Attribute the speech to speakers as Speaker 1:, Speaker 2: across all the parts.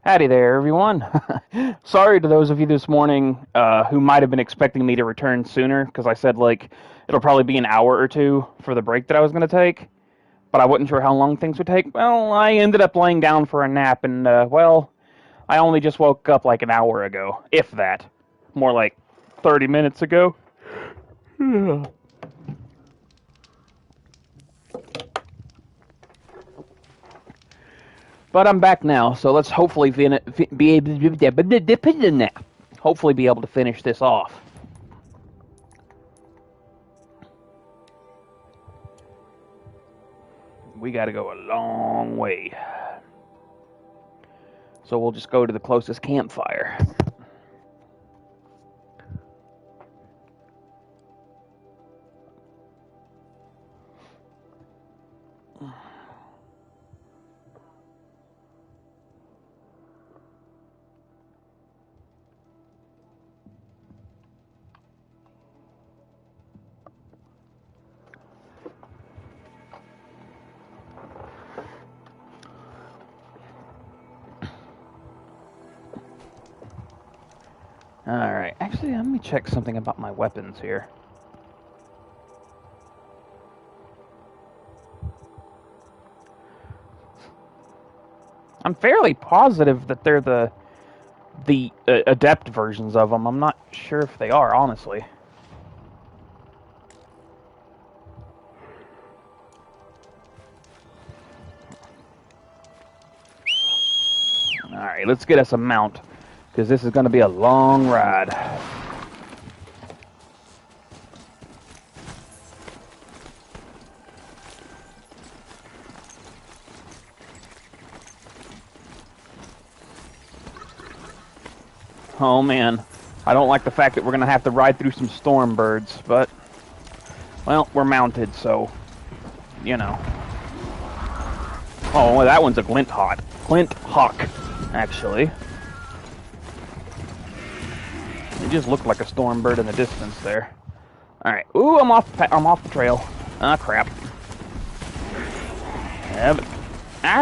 Speaker 1: Howdy there, everyone. Sorry to those of you this morning who might have been expecting me to return sooner, because I said, like, it'll probably be an hour or two for the break that I was going to take, but I wasn't sure how long things would take. Well, I ended up laying down for a nap, and, well, I only just woke up like an hour ago, if that. More like 30 minutes ago. But I'm back now, so let's hopefully be able to finish this off. We got to go a long way. So we'll just go to the closest campfire. Alright, actually, let me check something about my weapons here. I'm fairly positive that they're the adept versions of them. I'm not sure if they are, honestly. Alright, let's get us a mount, because this is going to be a long ride. Oh man, I don't like the fact that we're going to have to ride through some storm birds, but, well, we're mounted, so, you know. Oh, well, that one's a glint hawk, actually. It just looked like a storm bird in the distance there. Alright, ooh, I'm off the trail. Ah, crap. Yeah, but,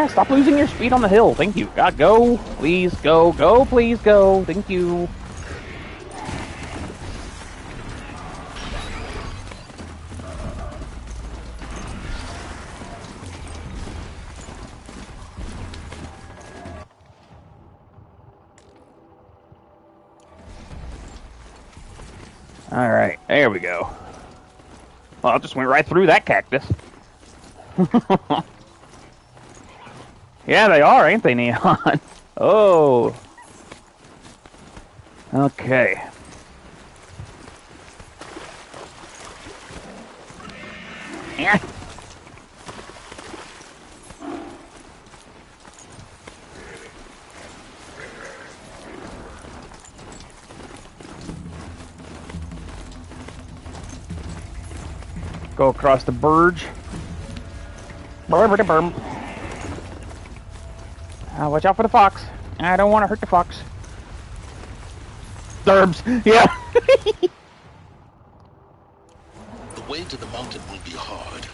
Speaker 1: stop losing your speed on the hill. Thank you. God, go. Please, go. Go, please, go. Thank you. Alright, there we go. Well, I just went right through that cactus. Yeah, they are, ain't they, Neon? Oh. Okay. Yeah. Go across the verge. Watch out for the fox. I don't want to hurt the fox. Derbs. Yeah.
Speaker 2: The way to the mountain will be hard.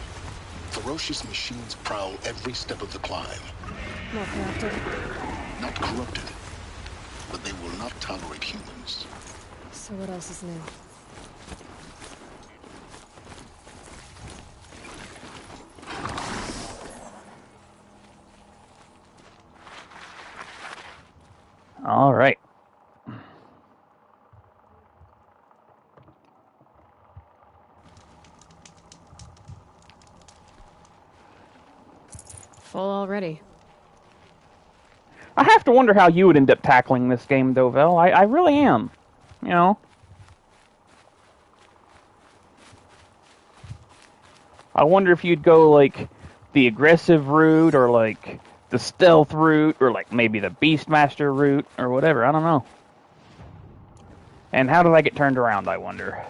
Speaker 2: Ferocious machines prowl every step of the climb.
Speaker 3: Not corrupted.
Speaker 2: Not corrupted. But they will not tolerate humans.
Speaker 3: So what else is new?
Speaker 1: All right.
Speaker 3: Full already.
Speaker 1: I have to wonder how you would end up tackling this game, though, Vel. I really am. You know? I wonder if you'd go, like, the aggressive route, or, like, the stealth route, or, like, maybe the Beastmaster route, or whatever. I don't know. And how did I get turned around, I wonder?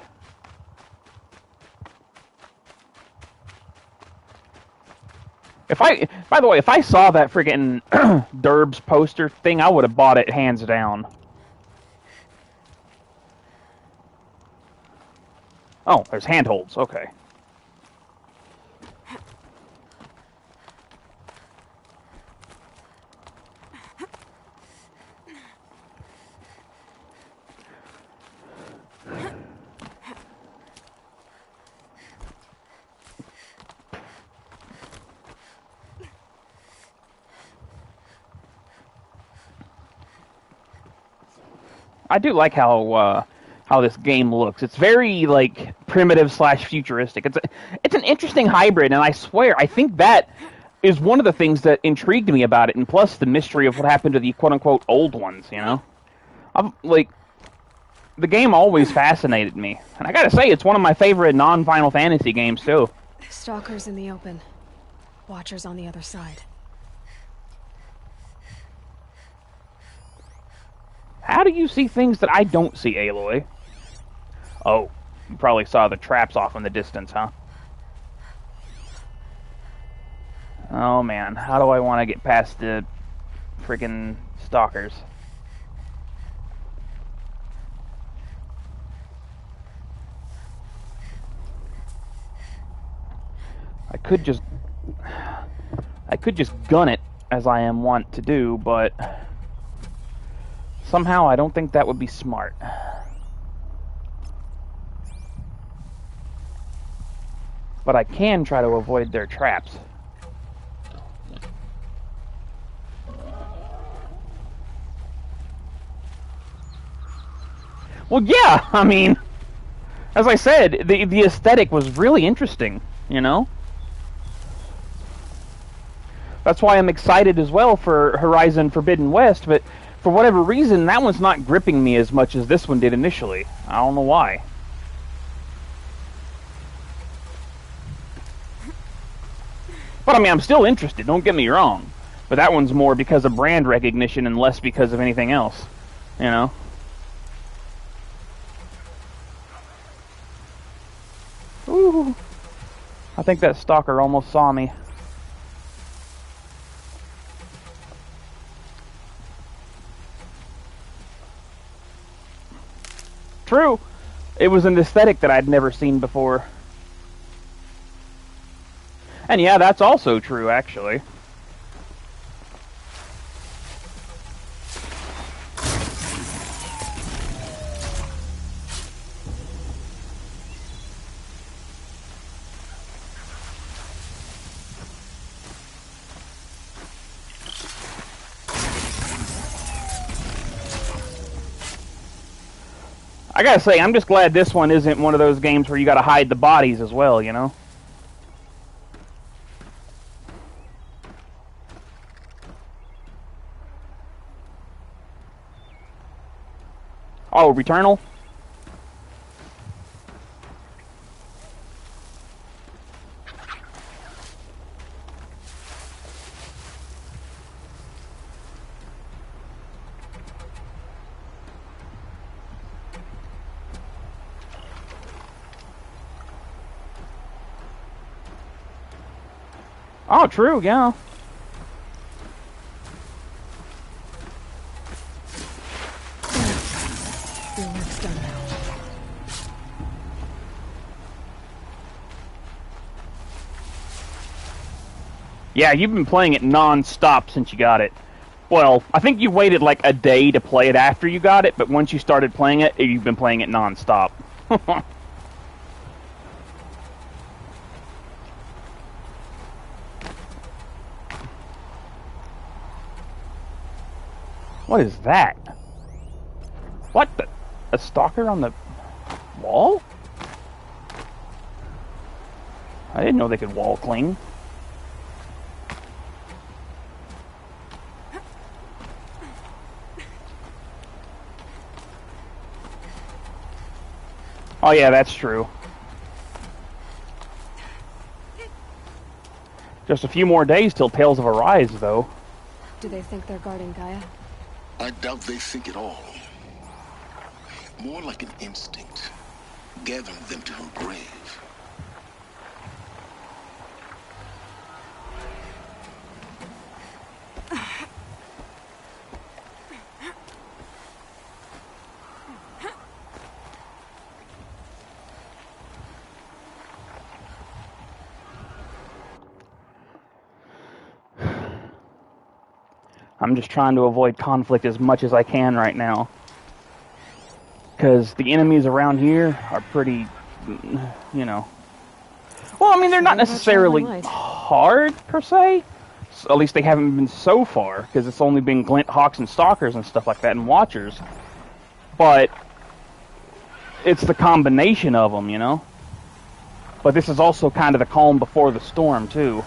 Speaker 1: By the way, if I saw that friggin' Derbs poster thing, I would have bought it hands down. Oh, there's handholds. Okay. I do like how this game looks. It's very like primitive slash futuristic. It's an interesting hybrid, and I swear I think that is one of the things that intrigued me about it, and plus the mystery of what happened to the quote unquote old ones. You know, like the game always fascinated me, and I gotta say it's one of my favorite non-Final Fantasy games too.
Speaker 3: Stalkers in the open. Watchers on the other side.
Speaker 1: How do you see things that I don't see, Aloy? Oh, you probably saw the traps off in the distance, huh? Oh man, how do I want to get past the freaking stalkers? I could just gun it as I am wont to do, but somehow I don't think that would be smart. But I can try to avoid their traps. Well, yeah, I mean, as I said, the aesthetic was really interesting, you know? That's why I'm excited as well for Horizon Forbidden West, but for whatever reason, that one's not gripping me as much as this one did initially. I don't know why. But I mean, I'm still interested, don't get me wrong. But that one's more because of brand recognition and less because of anything else, you know? Ooh. I think that stalker almost saw me. True. It was an aesthetic that I'd never seen before. And yeah, that's also true, actually. I gotta say, I'm just glad this one isn't one of those games where you gotta hide the bodies as well, you know? Oh, Returnal? Oh, true, yeah.
Speaker 3: Your work's done now.
Speaker 1: Yeah, you've been playing it non-stop since you got it. Well, I think you waited like a day to play it after you got it, but once you started playing it, you've been playing it non-stop. What is that? What the? A stalker on the wall? I didn't know they could wall cling. Oh yeah, that's true. Just a few more days till Tales of Arise, though.
Speaker 3: Do they think they're guarding Gaia?
Speaker 2: I doubt they think at all. More like an instinct, gathering them to her grave.
Speaker 1: I'm just trying to avoid conflict as much as I can right now. Because the enemies around here are pretty, you know... Well, I mean, they're not
Speaker 3: Sorry about traveling
Speaker 1: necessarily
Speaker 3: light.
Speaker 1: hard, per se. At least they haven't been so far, because it's only been Glint Hawks and Stalkers and stuff like that, and Watchers. But it's the combination of them, you know? But this is also kind of the calm before the storm, too.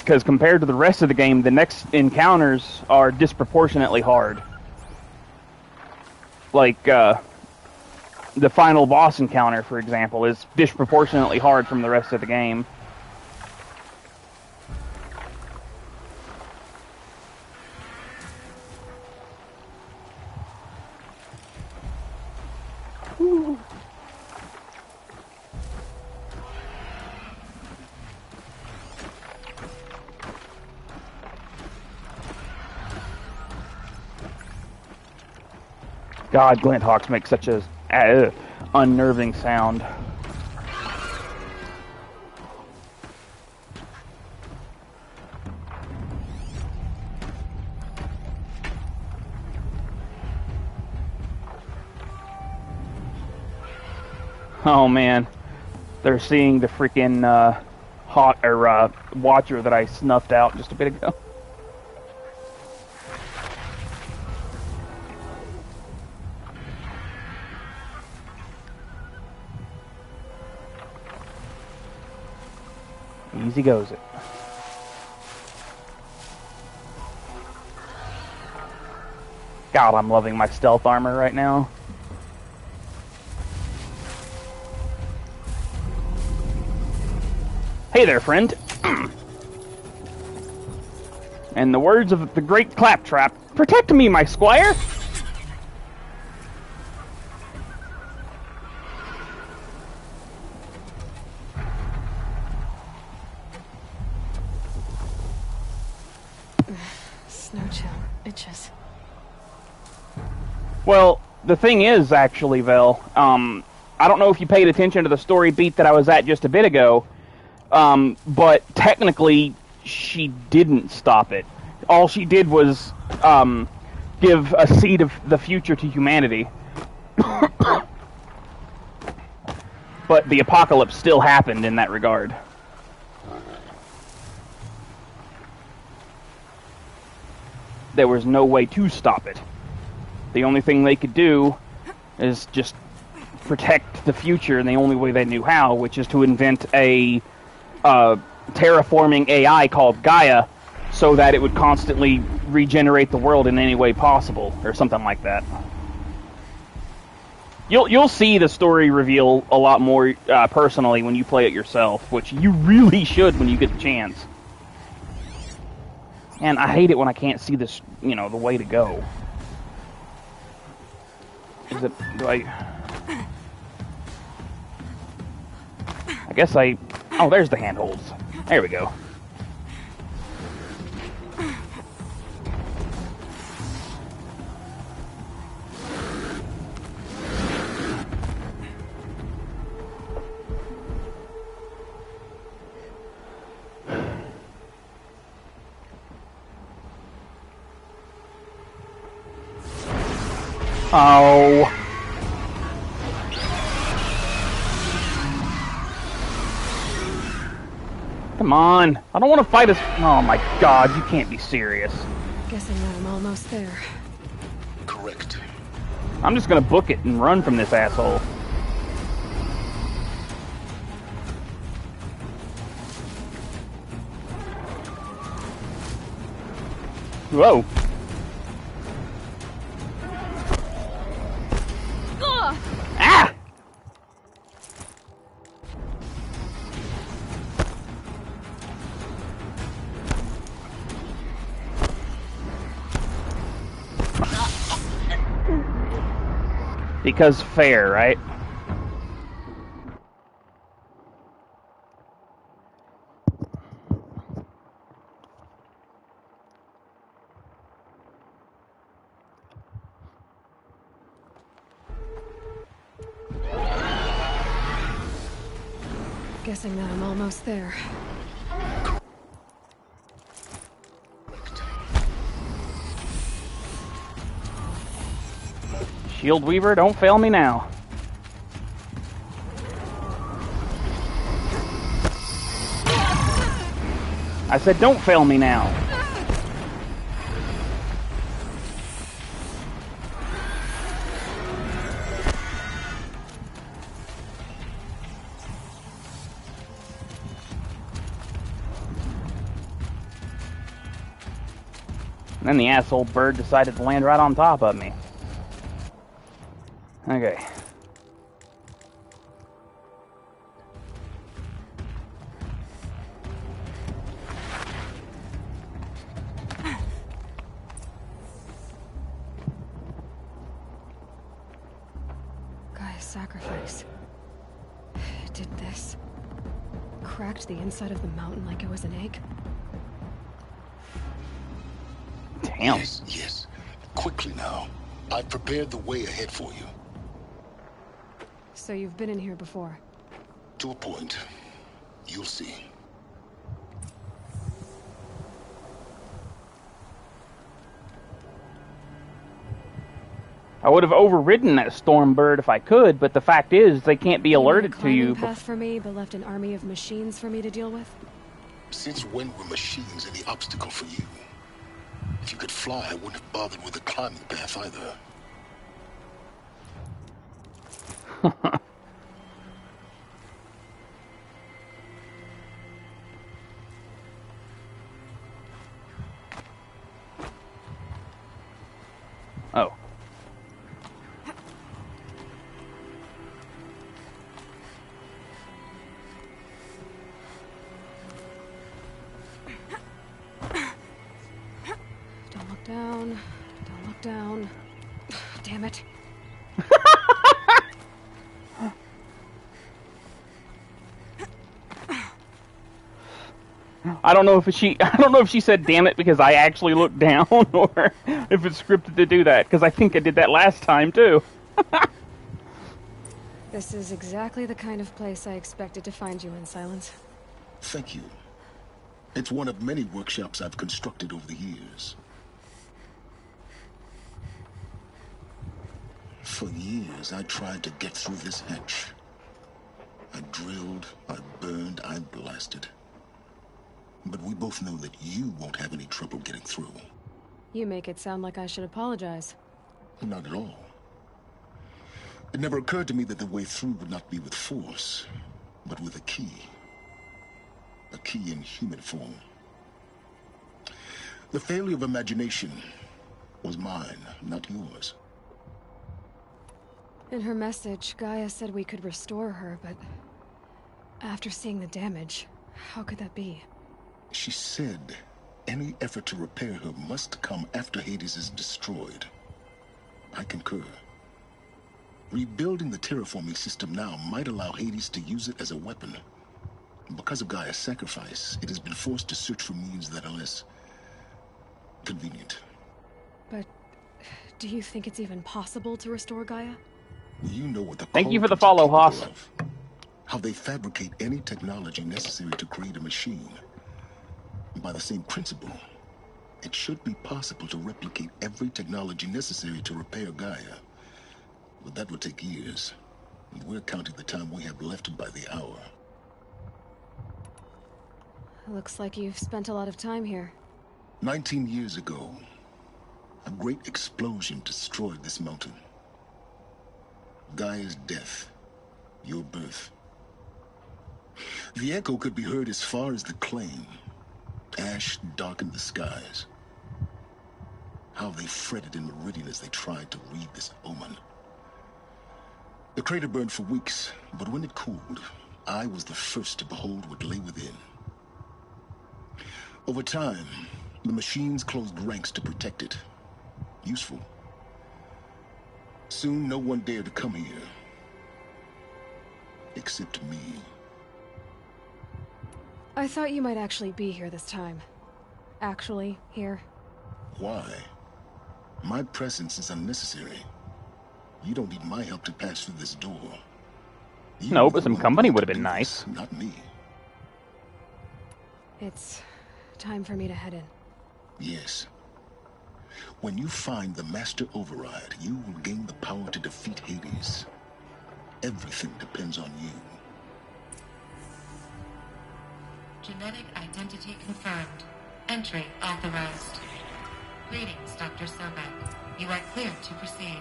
Speaker 1: Because compared to the rest of the game, the next encounters are disproportionately hard. Like, the final boss encounter, for example, is disproportionately hard from the rest of the game. Ooh. God, Glint Hawks make such a unnerving sound. Oh man, they're seeing the freaking Watcher that I snuffed out just a bit ago. Easy goes it. God, I'm loving my stealth armor right now. Hey there, friend. In the words of the great Claptrap, protect me, my squire!
Speaker 3: Snow chill. Itches.
Speaker 1: Well, the thing is, actually, Vel, I don't know if you paid attention to the story beat that I was at just a bit ago, but technically, she didn't stop it. All she did was give a seed of the future to humanity. But the apocalypse still happened in that regard. There was no way to stop it. The only thing they could do is just protect the future in the only way they knew how, which is to invent a terraforming AI called Gaia, so that it would constantly regenerate the world in any way possible, or something like that. You'll see the story reveal a lot more personally when you play it yourself, which you really should when you get the chance. And I hate it when I can't see this, the way to go. Is it, I guess oh, there's the handholds. There we go. Oh. Come on. I don't want to fight us. Oh my god, you can't be serious.
Speaker 3: Guessing that I'm almost there.
Speaker 2: Correct.
Speaker 1: I'm just gonna book it and run from this asshole. Whoa. Ah! Because fair, right?
Speaker 3: Guessing that I'm almost there.
Speaker 1: Shield Weaver, don't fail me now. I said don't fail me now. And then the asshole bird decided to land right on top of me. Okay.
Speaker 3: Gaia's sacrifice. It did this. Cracked the inside of the mountain like it was an egg.
Speaker 1: Damn.
Speaker 2: Yes, yes. Quickly now. I've prepared the way ahead for you.
Speaker 3: So you've been in here before?
Speaker 2: To a point. You'll see.
Speaker 1: I would have overridden that storm bird if I could, but the fact is they can't be alerted to you.
Speaker 3: Path for me, but left an army of machines for me to deal with?
Speaker 2: Since when were machines any obstacle for you? If you could fly, I wouldn't have bothered with the climbing path either.
Speaker 1: Oh.
Speaker 3: Don't look down. Don't look down. Damn it.
Speaker 1: I don't know if she said damn it because I actually looked down or if it's scripted to do that, because I think I did that last time too.
Speaker 3: This is exactly the kind of place I expected to find you in, Silence.
Speaker 2: Thank you. It's one of many workshops I've constructed over the years. For years, I tried to get through this hatch. I drilled, I burned, I blasted. But we both know that you won't have any trouble getting through.
Speaker 3: You make it sound like I should apologize.
Speaker 2: Not at all. It never occurred to me that the way through would not be with force, but with a key. A key in human form. The failure of imagination was mine, not yours.
Speaker 3: In her message, Gaia said we could restore her, but after seeing the damage, how could that be?
Speaker 2: She said any effort to repair her must come after Hades is destroyed. I concur. Rebuilding the terraforming system now might allow Hades to use it as a weapon. Because of Gaia's sacrifice, it has been forced to search for means that are less convenient.
Speaker 3: But do you think it's even possible to restore Gaia?
Speaker 2: You know what the
Speaker 1: Thank you for the
Speaker 2: cultists are
Speaker 1: follow,
Speaker 2: capable
Speaker 1: Haas.
Speaker 2: of. How they fabricate any technology necessary to create a machine. By the same principle, it should be possible to replicate every technology necessary to repair Gaia. But that would take years. And we're counting the time we have left by the hour.
Speaker 3: Looks like you've spent a lot of time here.
Speaker 2: 19 years ago, a great explosion destroyed this mountain. Gaia's death, your birth. The echo could be heard as far as the claim. Ash darkened the skies. How they fretted in Meridian as they tried to read this omen. The crater burned for weeks, but when it cooled, I was the first to behold what lay within. Over time, the machines closed ranks to protect it. Useful. Soon, no one dared to come here. Except me.
Speaker 3: I thought you might actually be here this time. Actually, here.
Speaker 2: Why? My presence is unnecessary. You don't need my help to pass through this door.
Speaker 1: No,
Speaker 2: You're
Speaker 1: but
Speaker 2: the
Speaker 1: some
Speaker 2: one
Speaker 1: company
Speaker 2: willing
Speaker 1: would
Speaker 2: to
Speaker 1: have been
Speaker 2: do
Speaker 1: nice.
Speaker 2: this, not me.
Speaker 3: It's time for me to head in.
Speaker 2: Yes. When you find the Master Override, you will gain the power to defeat Hades. Everything depends on you.
Speaker 4: Genetic identity confirmed. Entry authorized. Greetings, Dr. Sobek. You are cleared to proceed.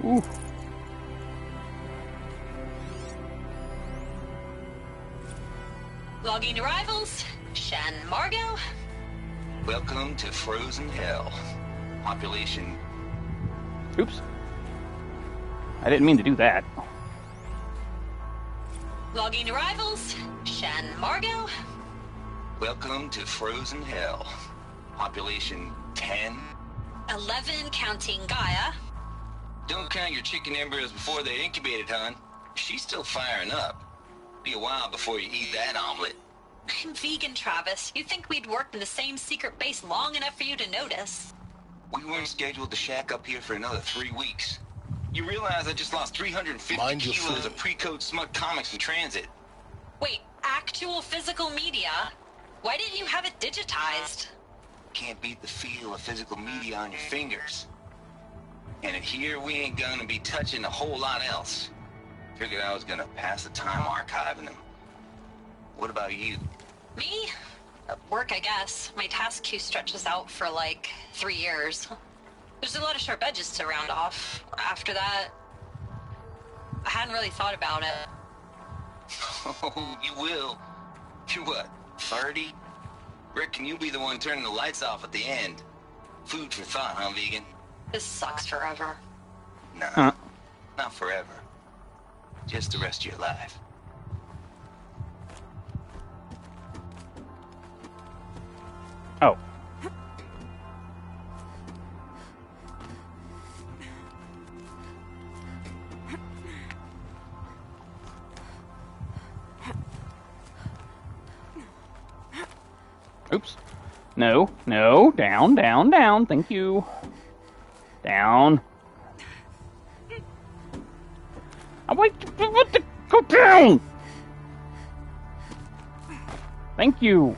Speaker 1: Ooh.
Speaker 5: Logging arrivals. Shan Margot.
Speaker 6: Welcome to Frozen Hell. Population.
Speaker 1: Oops. I didn't mean to do that.
Speaker 5: Logging arrivals. Shan Margot.
Speaker 6: Welcome to Frozen Hell. Population 10.
Speaker 5: 11 counting Gaia.
Speaker 6: Don't count your chicken embryos before they're incubated, hon. She's still firing up. Be a while before you eat that omelet.
Speaker 5: I'm vegan, Travis. You'd think we'd worked in the same secret base long enough for you to notice.
Speaker 6: We weren't scheduled to shack up here for another 3 weeks. You realize I just lost 350
Speaker 2: Mind your
Speaker 6: kilos
Speaker 2: foot.
Speaker 6: of pre-code smut comics in transit.
Speaker 5: Wait, actual physical media? Why didn't you have it digitized?
Speaker 6: Can't beat the feel of physical media on your fingers. And in here, we ain't gonna be touching a whole lot else. Figured I was gonna pass the time archiving them. What about you?
Speaker 5: Me? Work, I guess. My task queue stretches out for like 3 years. There's a lot of sharp edges to round off. After that, I hadn't really thought about it.
Speaker 6: Oh, you will. You're what, 30? Reckon you'll be the one turning the lights off at the end. Food for thought, huh, vegan?
Speaker 5: This sucks forever.
Speaker 6: Nah, not forever. Just the rest of your life.
Speaker 1: Oh. Oops. No, no, down, down, down. Thank you. Down. Wait, what the? Go down! Thank you.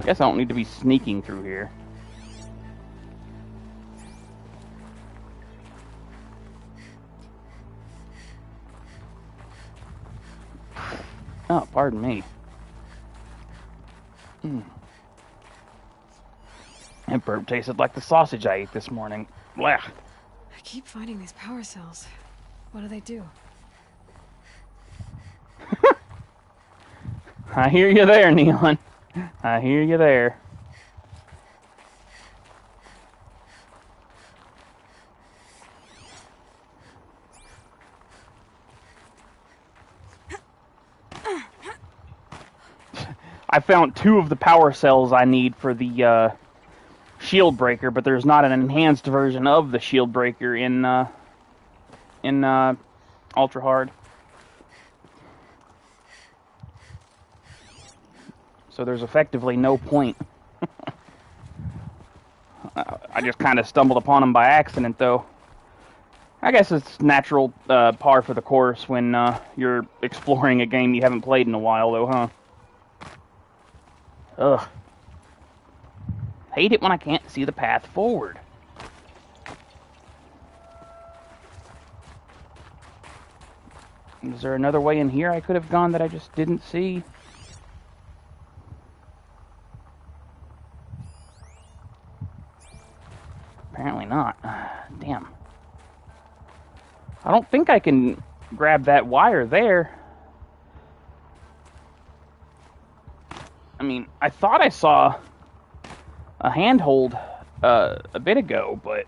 Speaker 1: Guess I don't need to be sneaking through here. Oh, pardon me. That burp tasted like the sausage I ate this morning. Blah.
Speaker 3: I keep finding these power cells. What do they do?
Speaker 1: I hear you there, Neon. I hear you there. I found 2 of the power cells I need for the shield breaker, but there's not an enhanced version of the shield breaker in ultra hard. So there's effectively no point. I just kind of stumbled upon them by accident, though. I guess it's natural par for the course when you're exploring a game you haven't played in a while, though, huh? Ugh. Hate it when I can't see the path forward. Is there another way in here I could have gone that I just didn't see? Apparently not. Damn. I don't think I can grab that wire there. I mean, I thought I saw a handhold a bit ago, but...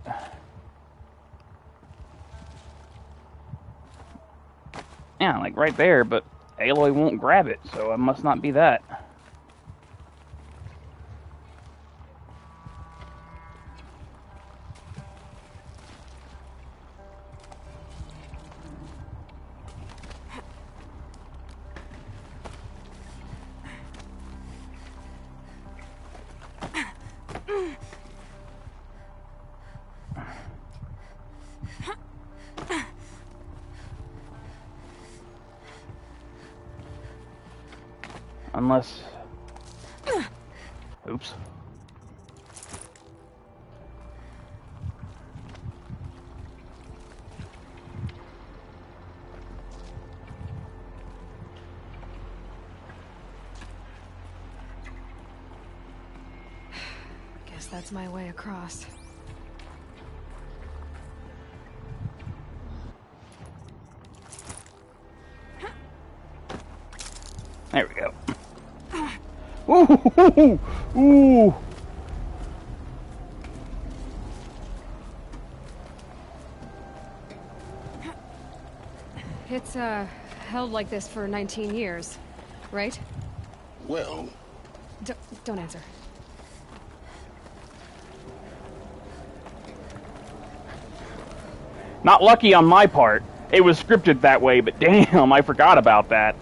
Speaker 1: Yeah, like right there, but Aloy won't grab it, so it must not be that. Unless... Oops.
Speaker 3: Guess that's my way across.
Speaker 1: There we go. Ooh, ooh.
Speaker 3: It's, held like this for 19 years, right?
Speaker 2: Well,
Speaker 3: Don't answer.
Speaker 1: Not lucky on my part. It was scripted that way, but damn, I forgot about that.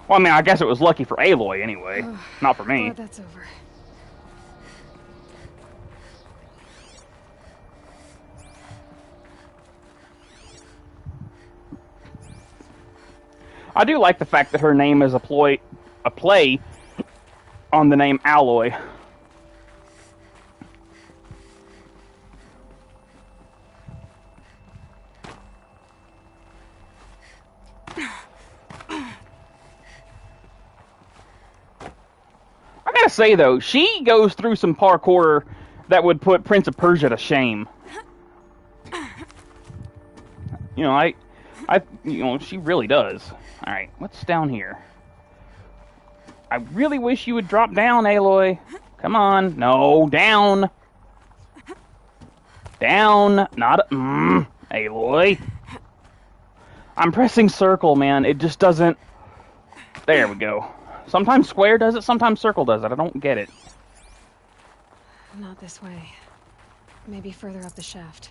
Speaker 1: Well, I mean, I guess it was lucky for Aloy anyway, not for me.
Speaker 3: Glad that's over.
Speaker 1: I do like the fact that her name is a play on the name Alloy. I gotta say though, she goes through some parkour that would put Prince of Persia to shame. You know, she really does. All right, what's down here? I really wish you would drop down, Aloy. Come on, no, down. Down, not Aloy. I'm pressing circle, man. It just doesn't. There we go. Sometimes square does it, sometimes circle does it. I don't get it.
Speaker 3: Not this way. Maybe further up the shaft.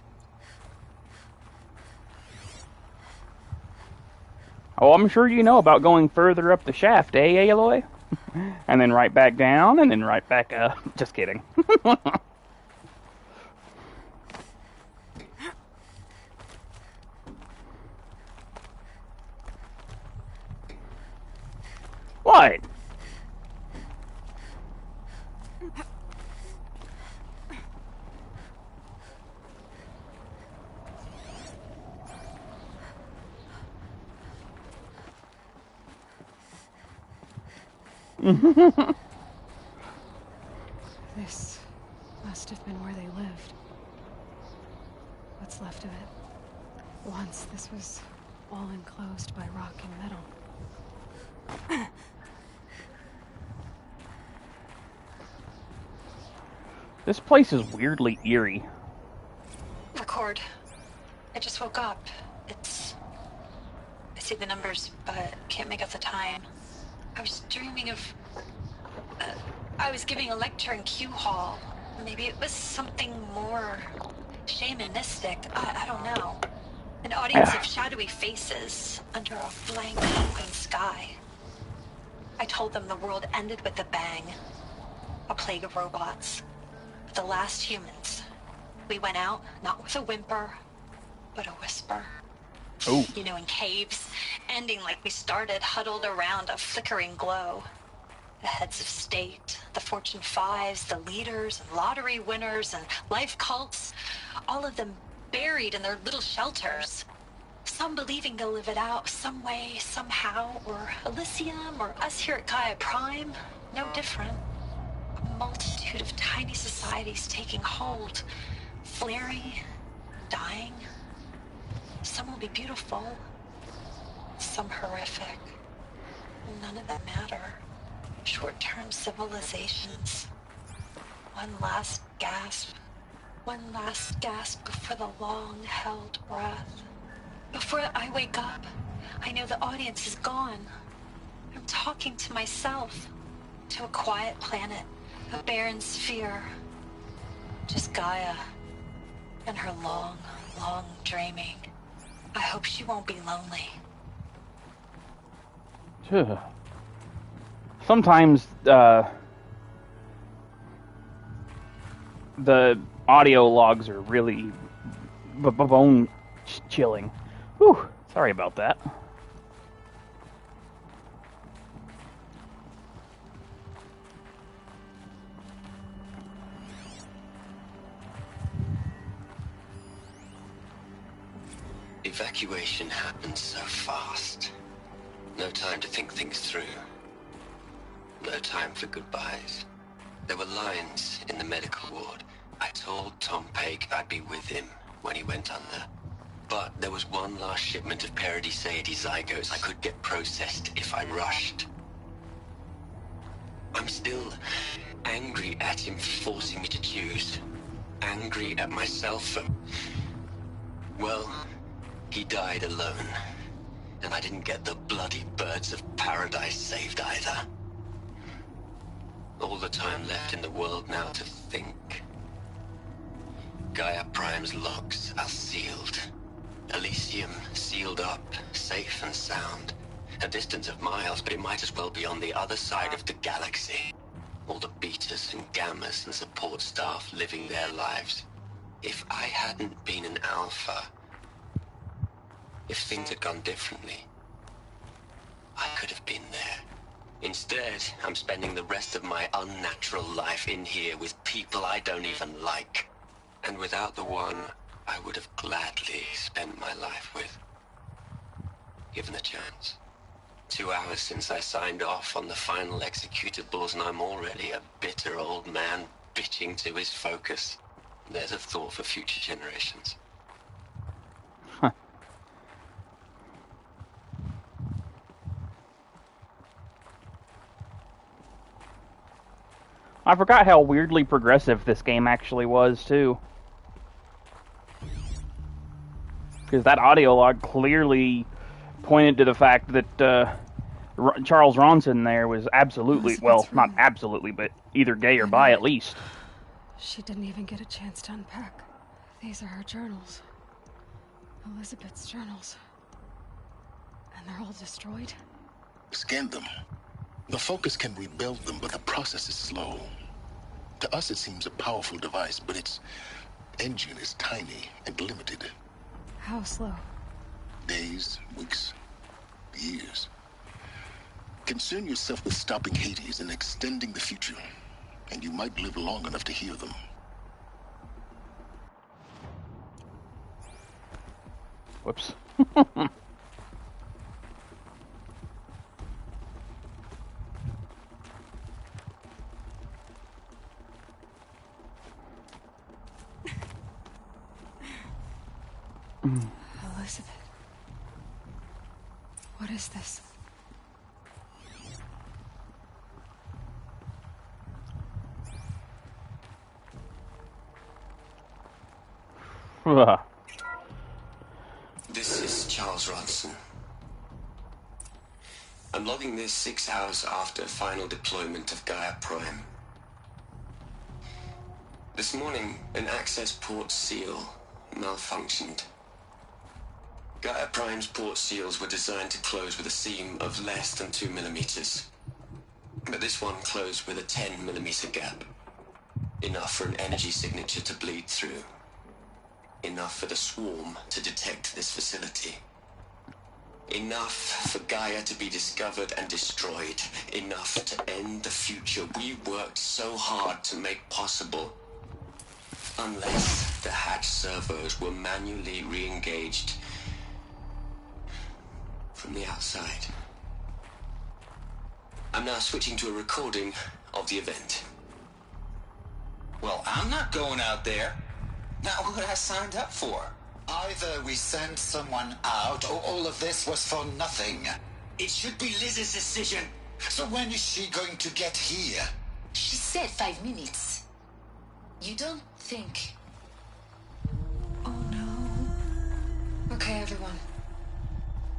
Speaker 1: Oh, I'm sure you know about going further up the shaft, eh, Aloy? And then right back down, and then right back up. Just kidding. What?
Speaker 3: This must have been where they lived. What's left of it. Once this was all enclosed by rock and metal.
Speaker 1: This place is weirdly eerie.
Speaker 5: Record. I just woke up. I see the numbers, but can't make out the time. I was dreaming of... I was giving a lecture in Q Hall. Maybe it was something more shamanistic. I don't know. An audience of shadowy faces under a blank open sky. I told them the world ended with a bang. A plague of robots. The last humans. We went out, not with a whimper, but a whisper.
Speaker 1: Oh.
Speaker 5: You know, in caves, ending like we started, huddled around a flickering glow. The heads of state, the Fortune 5s, the leaders, and lottery winners, and life cults, all of them buried in their little shelters. Some believing they'll live it out some way, somehow, or Elysium, or us here at Gaia Prime, no different. A multitude of tiny societies taking hold, flaring, dying. Some will be beautiful, some horrific. None of them matter. Short-term civilizations. One last gasp. One last gasp before the long-held breath. Before I wake up, I know the audience is gone. I'm talking to myself. To a quiet planet. A barren sphere. Just Gaia. And her long, long dreaming. I hope she won't be lonely.
Speaker 1: Sometimes the audio logs are really bone chilling. Whew, sorry about that.
Speaker 7: Evacuation happened so fast. No time to think things through. No time for goodbyes. There were lines in the medical ward. I told Tom Pake I'd be with him when he went under. But there was one last shipment of Paradiseidae zygotes I could get processed if I rushed. I'm still angry at him for forcing me to choose. Angry at myself for... Well, he died alone. And I didn't get the bloody birds of paradise saved either. All the time left in the world now to think. Gaia Prime's logs are sealed. Elysium sealed up, safe and sound. A distance of miles, but it might as well be on the other side of the galaxy. All the betas and gammas and support staff living their lives. If I hadn't been an alpha, if things had gone differently, I could have been there. Instead, I'm spending the rest of my unnatural life in here with people I don't even like. And without the one I would have gladly spent my life with. Given a chance. 2 hours since I signed off on the final executables, and I'm already a bitter old man bitching to his focus. There's a thought for future generations.
Speaker 1: I forgot how weirdly progressive this game actually was, too. Because that audio log clearly pointed to the fact that Charles Ronson there was absolutely, well, not absolutely, but either gay or bi at least.
Speaker 3: She didn't even get a chance to unpack. These are her journals. Elizabeth's journals. And they're all destroyed?
Speaker 2: Scan them. The Focus can rebuild them, but the process is slow. To us, it seems a powerful device, but its engine is tiny and limited.
Speaker 3: How slow?
Speaker 2: Days, weeks, years. Concern yourself with stopping Hades and extending the future, and you might live long enough to hear them.
Speaker 1: Whoops.
Speaker 3: Elizabeth. What is this?
Speaker 7: This is Charles Ronson. I'm logging this 6 hours after final deployment of Gaia Prime. This morning, an access port seal malfunctioned. Gaia Prime's port seals were designed to close with a seam of less than 2 millimeters. But this one closed with a 10 millimeter gap. Enough for an energy signature to bleed through. Enough for the swarm to detect this facility. Enough for Gaia to be discovered and destroyed. Enough to end the future we worked so hard to make possible. Unless the hatch servos were manually re-engaged from the outside. I'm now switching to a recording of the event.
Speaker 6: Well, I'm not going out there. Not what I signed up for.
Speaker 8: Either we send someone out, or all of this was for nothing.
Speaker 7: It should be Liz's decision.
Speaker 8: So when is she going to get here?
Speaker 9: She said 5 minutes. You don't think...
Speaker 3: Oh no. Okay, everyone.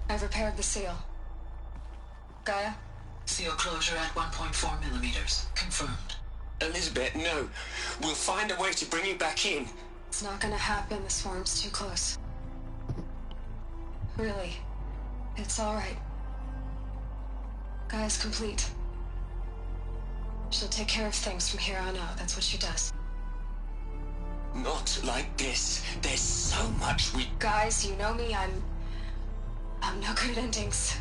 Speaker 3: I've repaired the seal. Gaia?
Speaker 10: Seal closure at 1.4 millimeters. Confirmed.
Speaker 7: Elizabeth, no. We'll find a way to bring you back in.
Speaker 3: It's not gonna happen. The swarm's too close. Really. It's alright. Gaia's complete. She'll take care of things from here on out. That's what she does.
Speaker 7: Not like this. There's so much we...
Speaker 3: Guys, you know me. I'm no good at endings.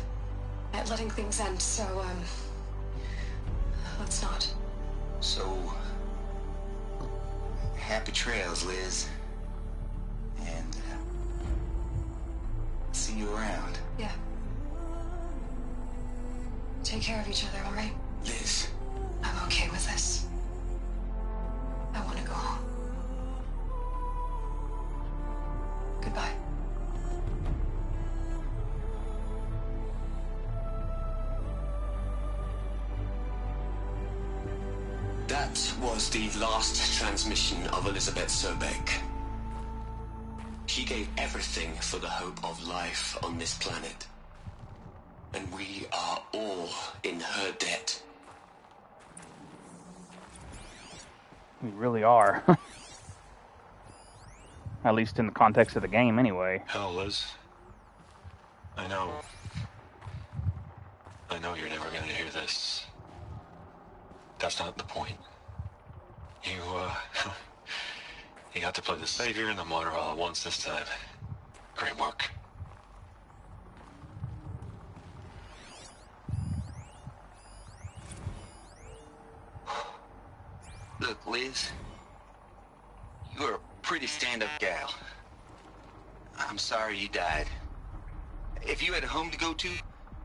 Speaker 3: At letting things end, so, let's not.
Speaker 6: So, happy trails, Liz. And, see you around.
Speaker 3: Yeah. Take care of each other, alright?
Speaker 7: Liz.
Speaker 3: I'm okay with this. I want to go home. Goodbye.
Speaker 7: That was the last transmission of Elizabeth Sobek. She gave everything for the hope of life on this planet. And we are all in her debt.
Speaker 1: We really are. At least in the context of the game, anyway.
Speaker 11: Hell, Liz. I know you're never gonna hear this. That's not the point. You got to play the savior and the martyr all at once this time. Great work.
Speaker 6: Look, Liz. You're a pretty stand-up gal. I'm sorry you died. If you had a home to go to,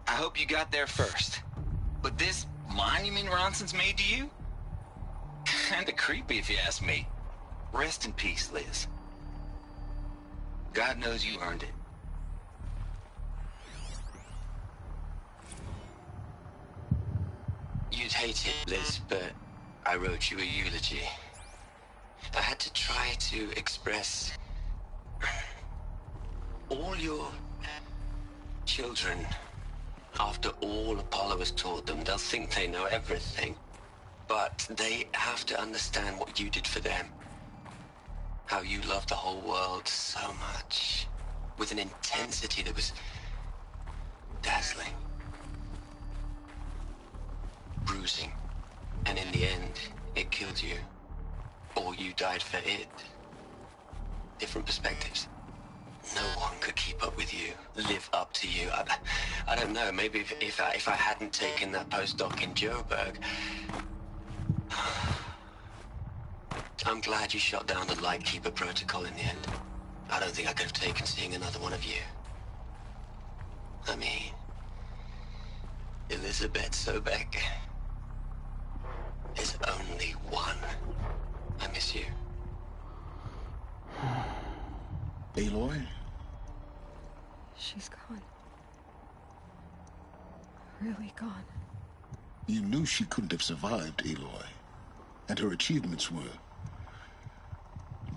Speaker 6: I hope you got there first. But this monument Ronson's made to you? Kinda creepy if you ask me. Rest in peace, Liz. God knows you earned it.
Speaker 7: You'd hate it, Liz, but I wrote you a eulogy. I had to try to express all your children. After all Apollo has taught them, they'll think they know everything. But they have to understand what you did for them. How you loved the whole world so much. With an intensity that was dazzling. Bruising. And in the end, it killed you. Or you died for it. Different perspectives. No one could keep up with you, live up to you. I don't know, maybe if I hadn't taken that postdoc in Joburg. I'm glad you shot down the Lightkeeper protocol in the end. I don't think I could have taken seeing another one of you. I mean, Elizabeth Sobek is only one. I miss you.
Speaker 2: Aloy?
Speaker 3: She's gone. Really gone.
Speaker 2: You knew she couldn't have survived, Aloy. And her achievements were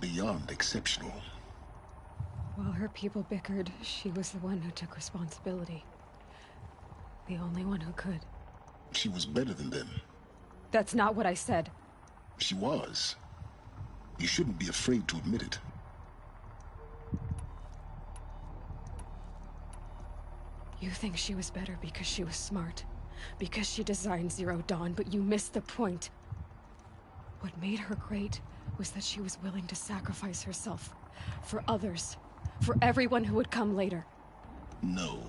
Speaker 2: beyond exceptional.
Speaker 3: While her people bickered, she was the one who took responsibility. The only one who could.
Speaker 2: She was better than them.
Speaker 3: That's not what I said.
Speaker 2: She was. You shouldn't be afraid to admit it.
Speaker 3: You think she was better because she was smart. Because she designed Zero Dawn, but you missed the point. What made her great was that she was willing to sacrifice herself. For others. For everyone who would come later.
Speaker 2: No.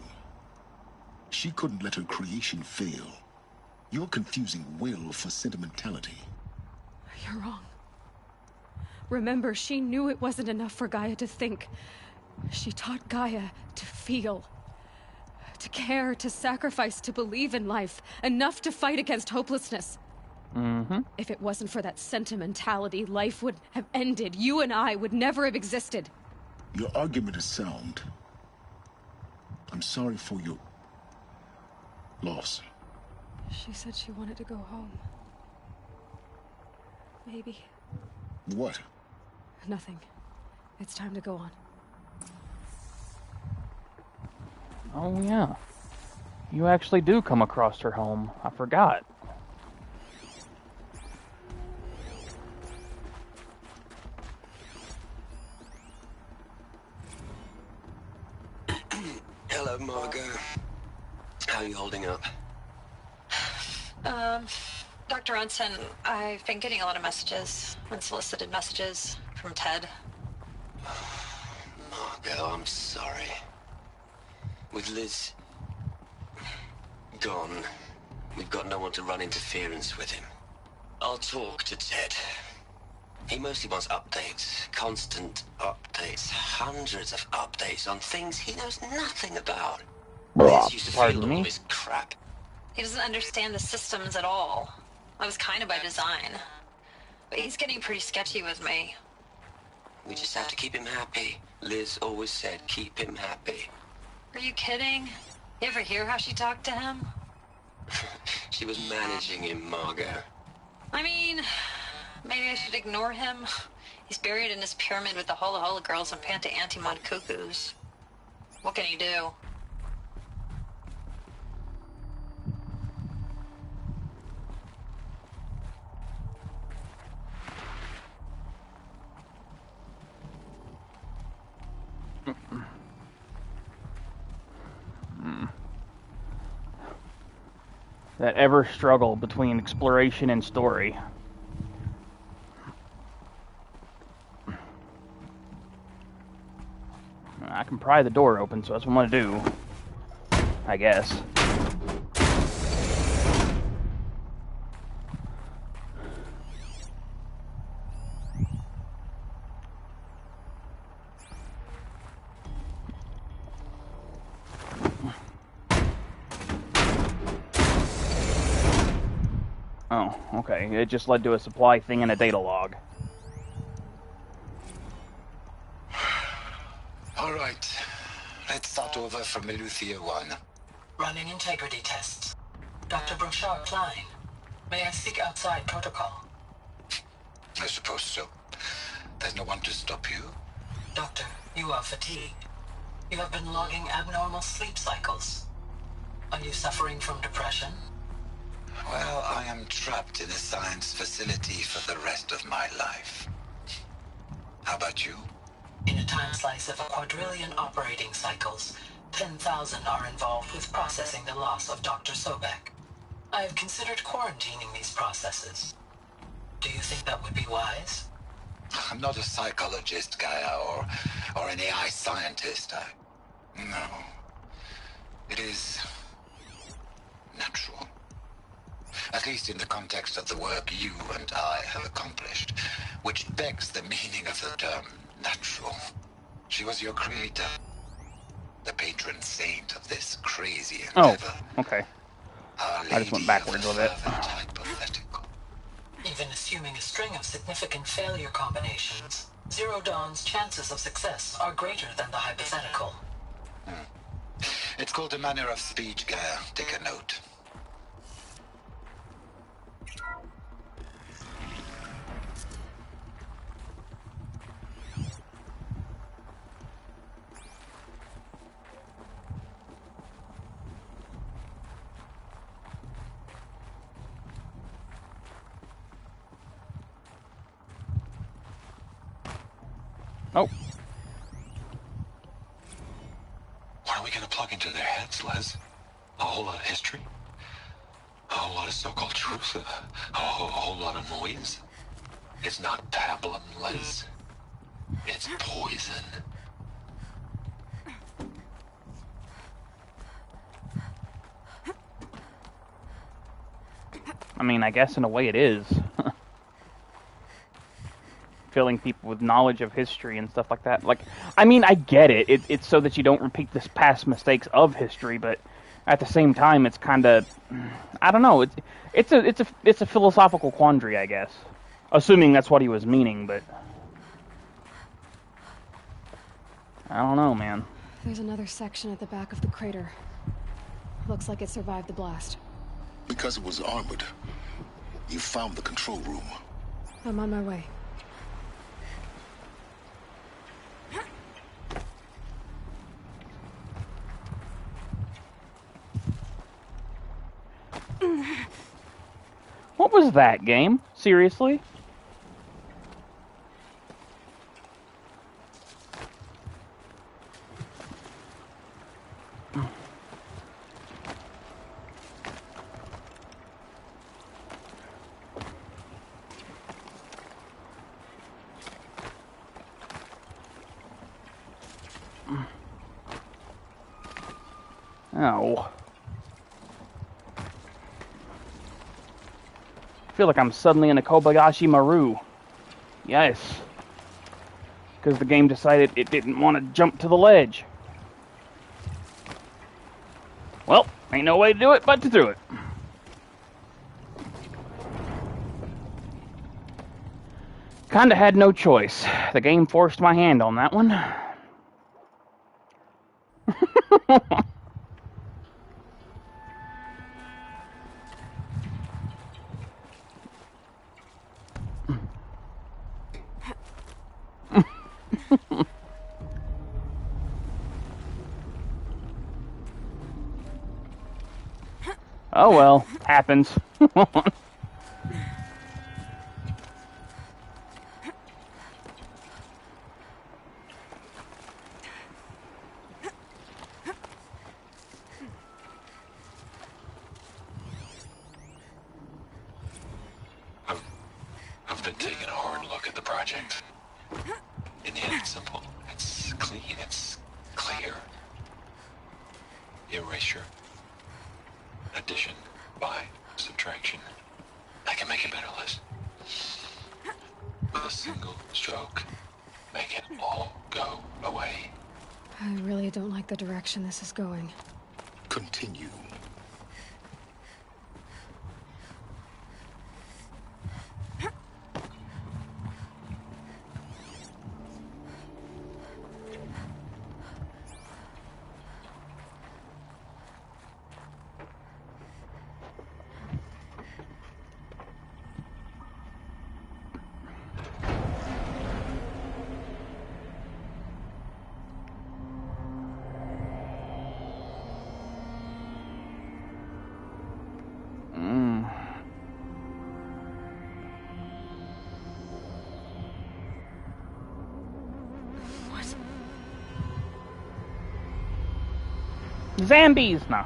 Speaker 2: She couldn't let her creation fail. You're confusing will for sentimentality.
Speaker 3: You're wrong. Remember, she knew it wasn't enough for Gaia to think. She taught Gaia to feel. To care, to sacrifice, to believe in life. Enough to fight against hopelessness.
Speaker 1: Mm-hmm.
Speaker 3: If it wasn't for that sentimentality, life would have ended. You and I would never have existed.
Speaker 2: Your argument is sound. I'm sorry for your loss.
Speaker 3: She said she wanted to go home. Maybe.
Speaker 2: What?
Speaker 3: Nothing. It's time to go on.
Speaker 1: Oh, yeah. You actually do come across her home. I forgot.
Speaker 7: Hello, Margot. How are you holding up?
Speaker 5: Dr. Ronson, I've been getting a lot of messages, unsolicited messages from Ted.
Speaker 7: Margot, I'm sorry. With Liz gone, we've got no one to run interference with him. I'll talk to Ted. He mostly wants updates, constant updates, hundreds of updates on things he knows nothing about. Liz used to field all his crap.
Speaker 5: He doesn't understand the systems at all. That was kind of by design. But he's getting pretty sketchy with me.
Speaker 7: We just have to keep him happy. Liz always said, keep him happy.
Speaker 5: Are you kidding? You ever hear how she talked to him?
Speaker 7: She was managing him, Margot.
Speaker 5: I mean, maybe I should ignore him. He's buried in his pyramid with the Hola Hola girls and Panta Antimon cuckoos. What can he do?
Speaker 1: That ever struggle between exploration and story. I can pry the door open, so that's what I'm gonna do. I guess. Oh, okay. It just led to a supply thing and a data log.
Speaker 8: All right. Let's start over from Eleuthia 1.
Speaker 10: Running integrity tests. Dr. Brochard Klein, may I speak outside protocol?
Speaker 8: I suppose so. There's no one to stop you.
Speaker 10: Doctor, you are fatigued. You have been logging abnormal sleep cycles. Are you suffering from depression?
Speaker 8: Well, I am trapped in a science facility for the rest of my life. How about you?
Speaker 10: In a time slice of a quadrillion operating cycles, 10,000 are involved with processing the loss of Dr. Sobek. I have considered quarantining these processes. Do you think that would be wise?
Speaker 8: I'm not a psychologist, Gaia, or an AI scientist. No. It is natural. At least in the context of the work you and I have accomplished, which begs the meaning of the term natural. She was your creator, the patron saint of this crazy endeavor.
Speaker 1: Oh, okay. I just went backwards with it.
Speaker 8: Hypothetical.
Speaker 10: Even assuming a string of significant failure combinations, Zero Dawn's chances of success are greater than the hypothetical.
Speaker 8: It's called a manner of speech, Gaia. Take a note.
Speaker 1: Oh.
Speaker 11: What are we gonna plug into their heads, Les? A whole lot of history? A whole lot of so-called truth? A whole lot of noise? It's not pablum, Les. It's poison.
Speaker 1: I mean, I guess in a way it is. Filling people with knowledge of history and stuff like that. Like, I mean, I get it. It's so that you don't repeat the past mistakes of history, but at the same time, it's kind of, I don't know. It's a philosophical quandary, I guess. Assuming that's what he was meaning, but I don't know, man.
Speaker 3: There's another section at the back of the crater. Looks like it survived the blast.
Speaker 2: Because it was armored. You found the control room.
Speaker 3: I'm on my way.
Speaker 1: What was that game? Seriously? Oh. I feel like I'm suddenly in a Kobayashi Maru. Yes. Because the game decided it didn't want to jump to the ledge. Well, ain't no way to do it but to do it. Kinda had no choice. The game forced my hand on that one. Oh well, happens.
Speaker 11: I've been taking a hard look at the project. In the end, it's simple. It's clean. It's clear. Erasure. Addition. By. Subtraction. I can make it better, Liz. With a single stroke. Make it all go away.
Speaker 3: I really don't like the direction this is going.
Speaker 2: Continue.
Speaker 1: Zombies! No.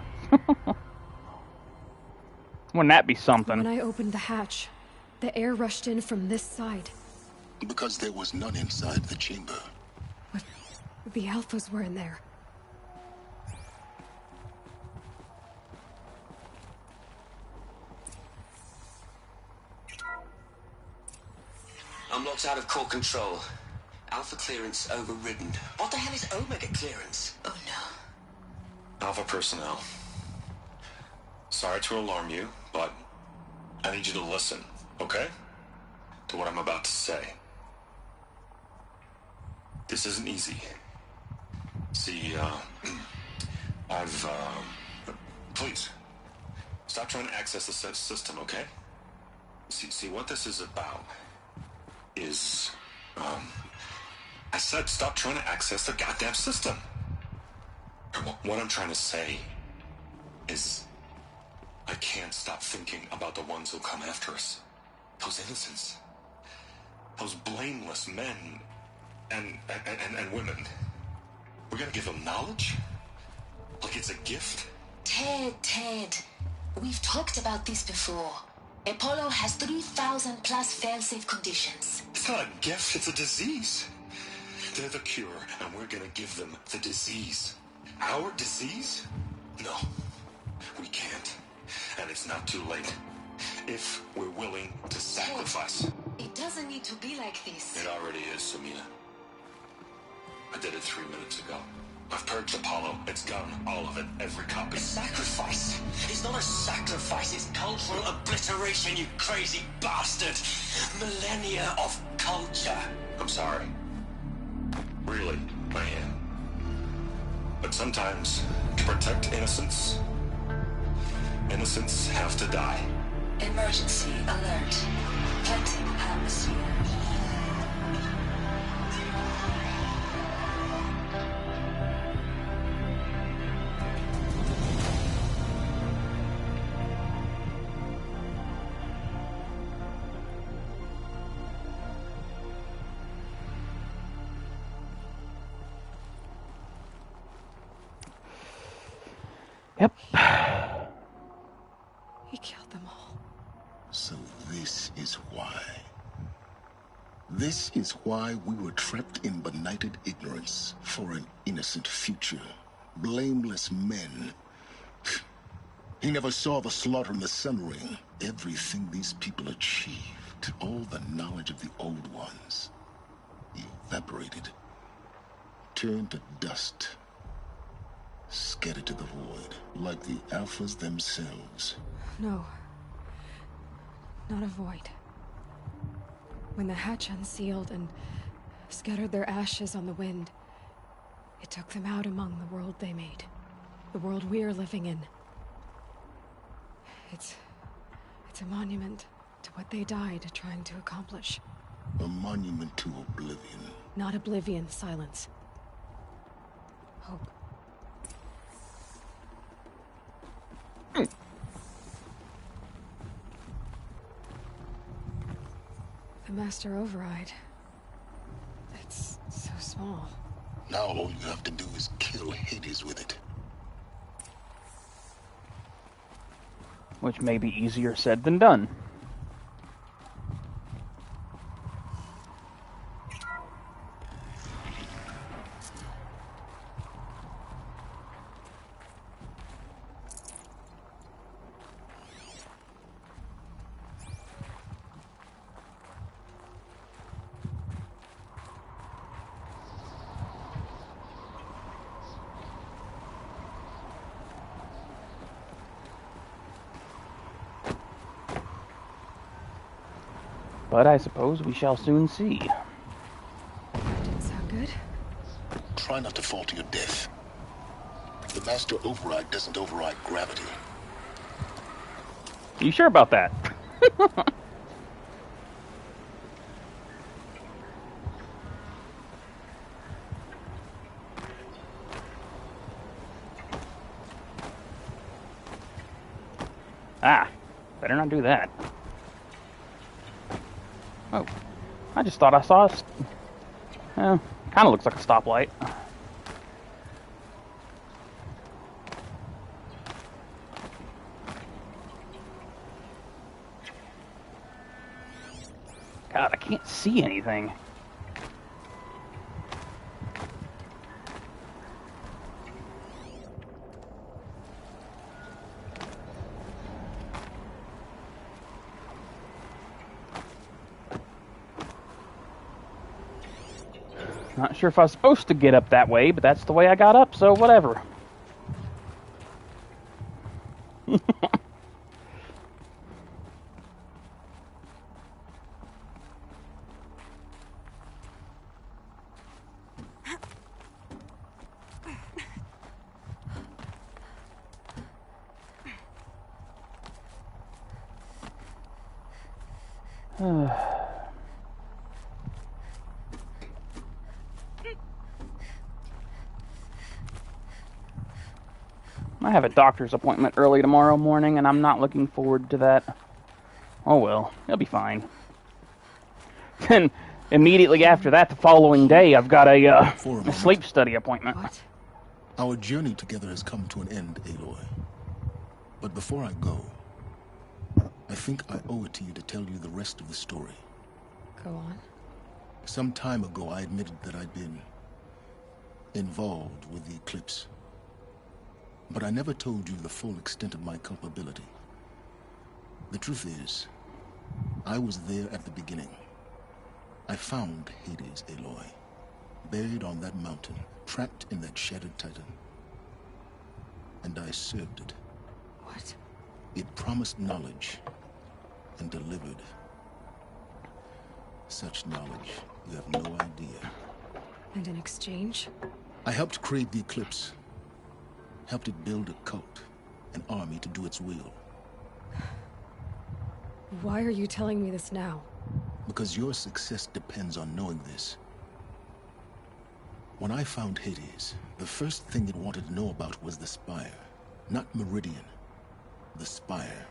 Speaker 1: Wouldn't that be something?
Speaker 3: When I opened the hatch, the air rushed in from this side.
Speaker 2: Because there was none inside the chamber.
Speaker 3: But the alphas were in there.
Speaker 7: I'm locked out of core control. Alpha clearance overridden. What the hell is Omega clearance?
Speaker 9: Oh no.
Speaker 11: Alpha personnel. Sorry to alarm you, but I need you to listen, okay? To what I'm about to say. This isn't easy. See, please, stop trying to access the system, okay? See, what this is about is, I said stop trying to access the goddamn system. What I'm trying to say is, I can't stop thinking about the ones who'll come after us. Those innocents. Those blameless men and women. We're gonna give them knowledge? Like it's a gift?
Speaker 9: Ted. We've talked about this before. Apollo has 3,000 plus fail-safe conditions.
Speaker 11: It's not a gift, it's a disease. They're the cure, and we're gonna give them the disease. Our disease? No, we can't. And it's not too late. if we're willing to sacrifice.
Speaker 9: It doesn't need to be like this.
Speaker 11: It already is, Samina. I did it 3 minutes ago. I've purged Apollo. It's gone. All of it. Every copy.
Speaker 7: A sacrifice? It's not a sacrifice, it's cultural obliteration, you crazy bastard! Millennia of culture.
Speaker 11: I'm sorry. Really, I am. But sometimes, to protect innocence, innocents have to die.
Speaker 9: Emergency alert. Planting atmosphere.
Speaker 1: Yep.
Speaker 3: He killed them all.
Speaker 2: So this is why. This is why we were trapped in benighted ignorance for an innocent future. Blameless men. He never saw the slaughter in the Sun Ring. Everything these people achieved, all the knowledge of the old ones, evaporated, turned to dust, scattered to the void, like the Alphas themselves.
Speaker 3: No. Not a void. When the hatch unsealed and scattered their ashes on the wind, it took them out among the world they made. The world we're living in. It's a monument to what they died trying to accomplish.
Speaker 2: A monument to oblivion.
Speaker 3: Not oblivion, silence. Hope. The Master Override. It's so small.
Speaker 2: Now all you have to do is kill Hades with it.
Speaker 1: Which may be easier said than done. But I suppose we shall soon see.
Speaker 3: That didn't sound good.
Speaker 2: Try not to fall to your death. The Master Override doesn't override gravity.
Speaker 1: You sure about that? Ah, better not do that. Oh, I just thought I saw a... kind of looks like a stoplight. God, I can't see anything. Not sure if I was supposed to get up that way, but that's the way I got up, so whatever. I have a doctor's appointment early tomorrow morning, and I'm not looking forward to that. Oh well, it'll be fine. Then, immediately after that, the following day, I've got a sleep study appointment.
Speaker 3: What?
Speaker 2: Our journey together has come to an end, Aloy. But before I go, I think I owe it to you to tell you the rest of the story.
Speaker 3: Go on.
Speaker 2: Some time ago, I admitted that I'd been involved with the eclipse. But I never told you the full extent of my culpability. The truth is, I was there at the beginning. I found Hades, Aloy, buried on that mountain, trapped in that shattered titan. And I served it.
Speaker 3: What?
Speaker 2: It promised knowledge and delivered. Such knowledge, you have no idea.
Speaker 3: And in exchange?
Speaker 2: I helped create the Eclipse. Helped it build a cult, an army to do its will.
Speaker 3: Why are you telling me this now?
Speaker 2: Because your success depends on knowing this. When I found Hades, the first thing it wanted to know about was the Spire. Not Meridian. The Spire.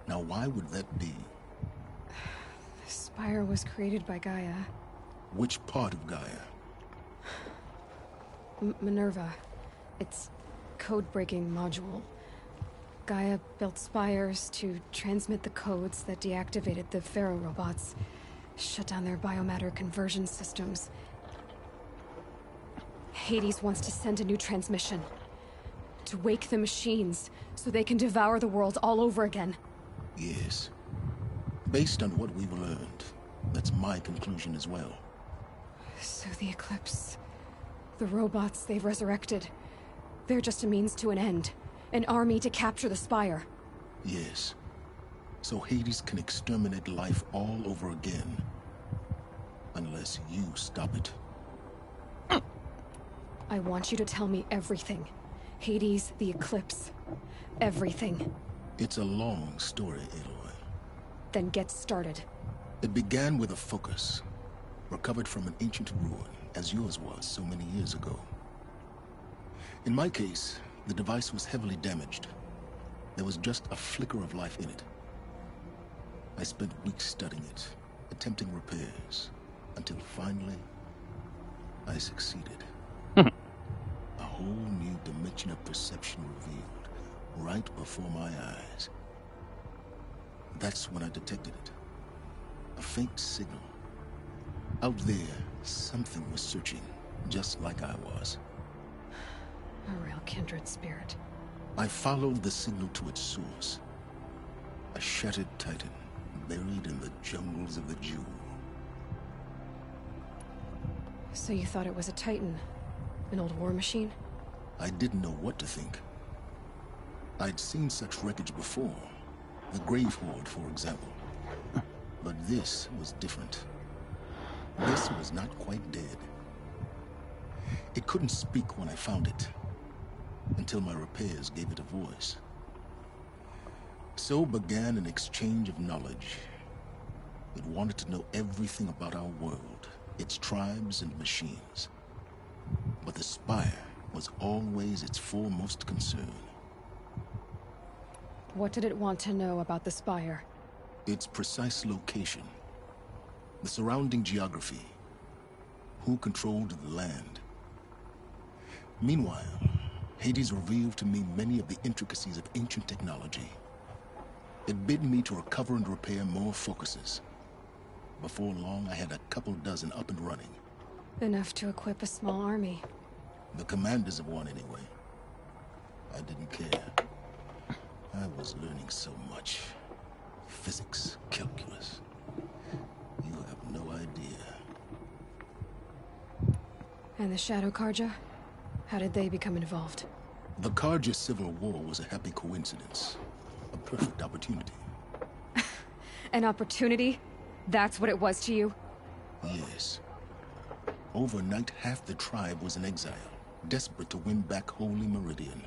Speaker 2: Now why would that be?
Speaker 3: The Spire was created by Gaia.
Speaker 2: Which part of Gaia?
Speaker 3: Minerva. Its code-breaking module. Gaia built spires to transmit the codes that deactivated the Pharaoh robots, shut down their biomatter conversion systems. Hades wants to send a new transmission. To wake the machines, so they can devour the world all over again.
Speaker 2: Yes. Based on what we've learned, that's my conclusion as well.
Speaker 3: So the Eclipse... the robots they've resurrected... they're just a means to an end. An army to capture the Spire.
Speaker 2: Yes. So Hades can exterminate life all over again. Unless you stop it.
Speaker 3: I want you to tell me everything. Hades, the Eclipse. Everything.
Speaker 2: It's a long story, Aloy.
Speaker 3: Then get started.
Speaker 2: It began with a focus. Recovered from an ancient ruin, as yours was so many years ago. In my case, the device was heavily damaged. There was just a flicker of life in it. I spent weeks studying it, attempting repairs, until finally, I succeeded. A whole new dimension of perception revealed, right before my eyes. That's when I detected it. A faint signal. Out there, something was searching, just like I was.
Speaker 3: A real kindred spirit.
Speaker 2: I followed the signal to its source. A shattered titan, buried in the jungles of the Jewel.
Speaker 3: So you thought it was a titan? An old war machine?
Speaker 2: I didn't know what to think. I'd seen such wreckage before. The Grave Horde, for example. But this was different. This was not quite dead. It couldn't speak when I found it, until my repairs gave it a voice. So began an exchange of knowledge. It wanted to know everything about our world, its tribes and machines. But the Spire was always its foremost concern.
Speaker 3: What did it want to know about the Spire?
Speaker 2: Its precise location, the surrounding geography, who controlled the land. Meanwhile, Hades revealed to me many of the intricacies of ancient technology. It bid me to recover and repair more focuses. Before long, I had a couple dozen up and running.
Speaker 3: Enough to equip a small army.
Speaker 2: The commanders of one, anyway. I didn't care. I was learning so much. Physics, calculus. You have no idea.
Speaker 3: And the Shadow Karja? How did they become involved?
Speaker 2: The Karja Civil War was a happy coincidence. A perfect opportunity.
Speaker 3: An opportunity? That's what it was to you?
Speaker 2: Yes. Overnight, half the tribe was in exile, desperate to win back Holy Meridian.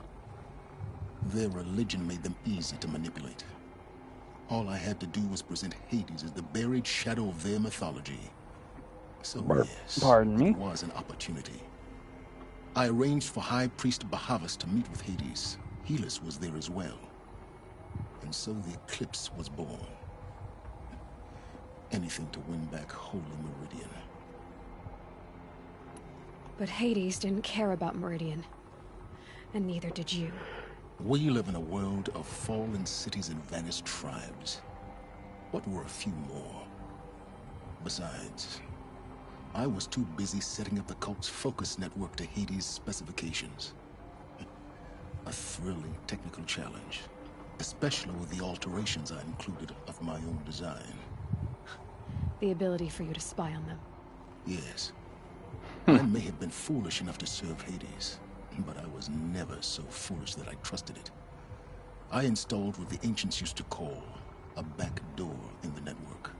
Speaker 2: Their religion made them easy to manipulate. All I had to do was present Hades as the buried shadow of their mythology. So yes,
Speaker 1: Pardon me?
Speaker 2: it was an opportunity. I arranged for High Priest Bahavas to meet with Hades. Helis was there as well. And so the Eclipse was born. Anything to win back Holy Meridian.
Speaker 3: But Hades didn't care about Meridian. And neither did you.
Speaker 2: We live in a world of fallen cities and vanished tribes. What were a few more? Besides, I was too busy setting up the cult's focus network to Hades' specifications. A thrilling technical challenge, especially with the alterations I included of my own design.
Speaker 3: The ability for you to spy on them.
Speaker 2: Yes. I may have been foolish enough to serve Hades, but I was never so foolish that I trusted it. I installed what the ancients used to call a back door in the network.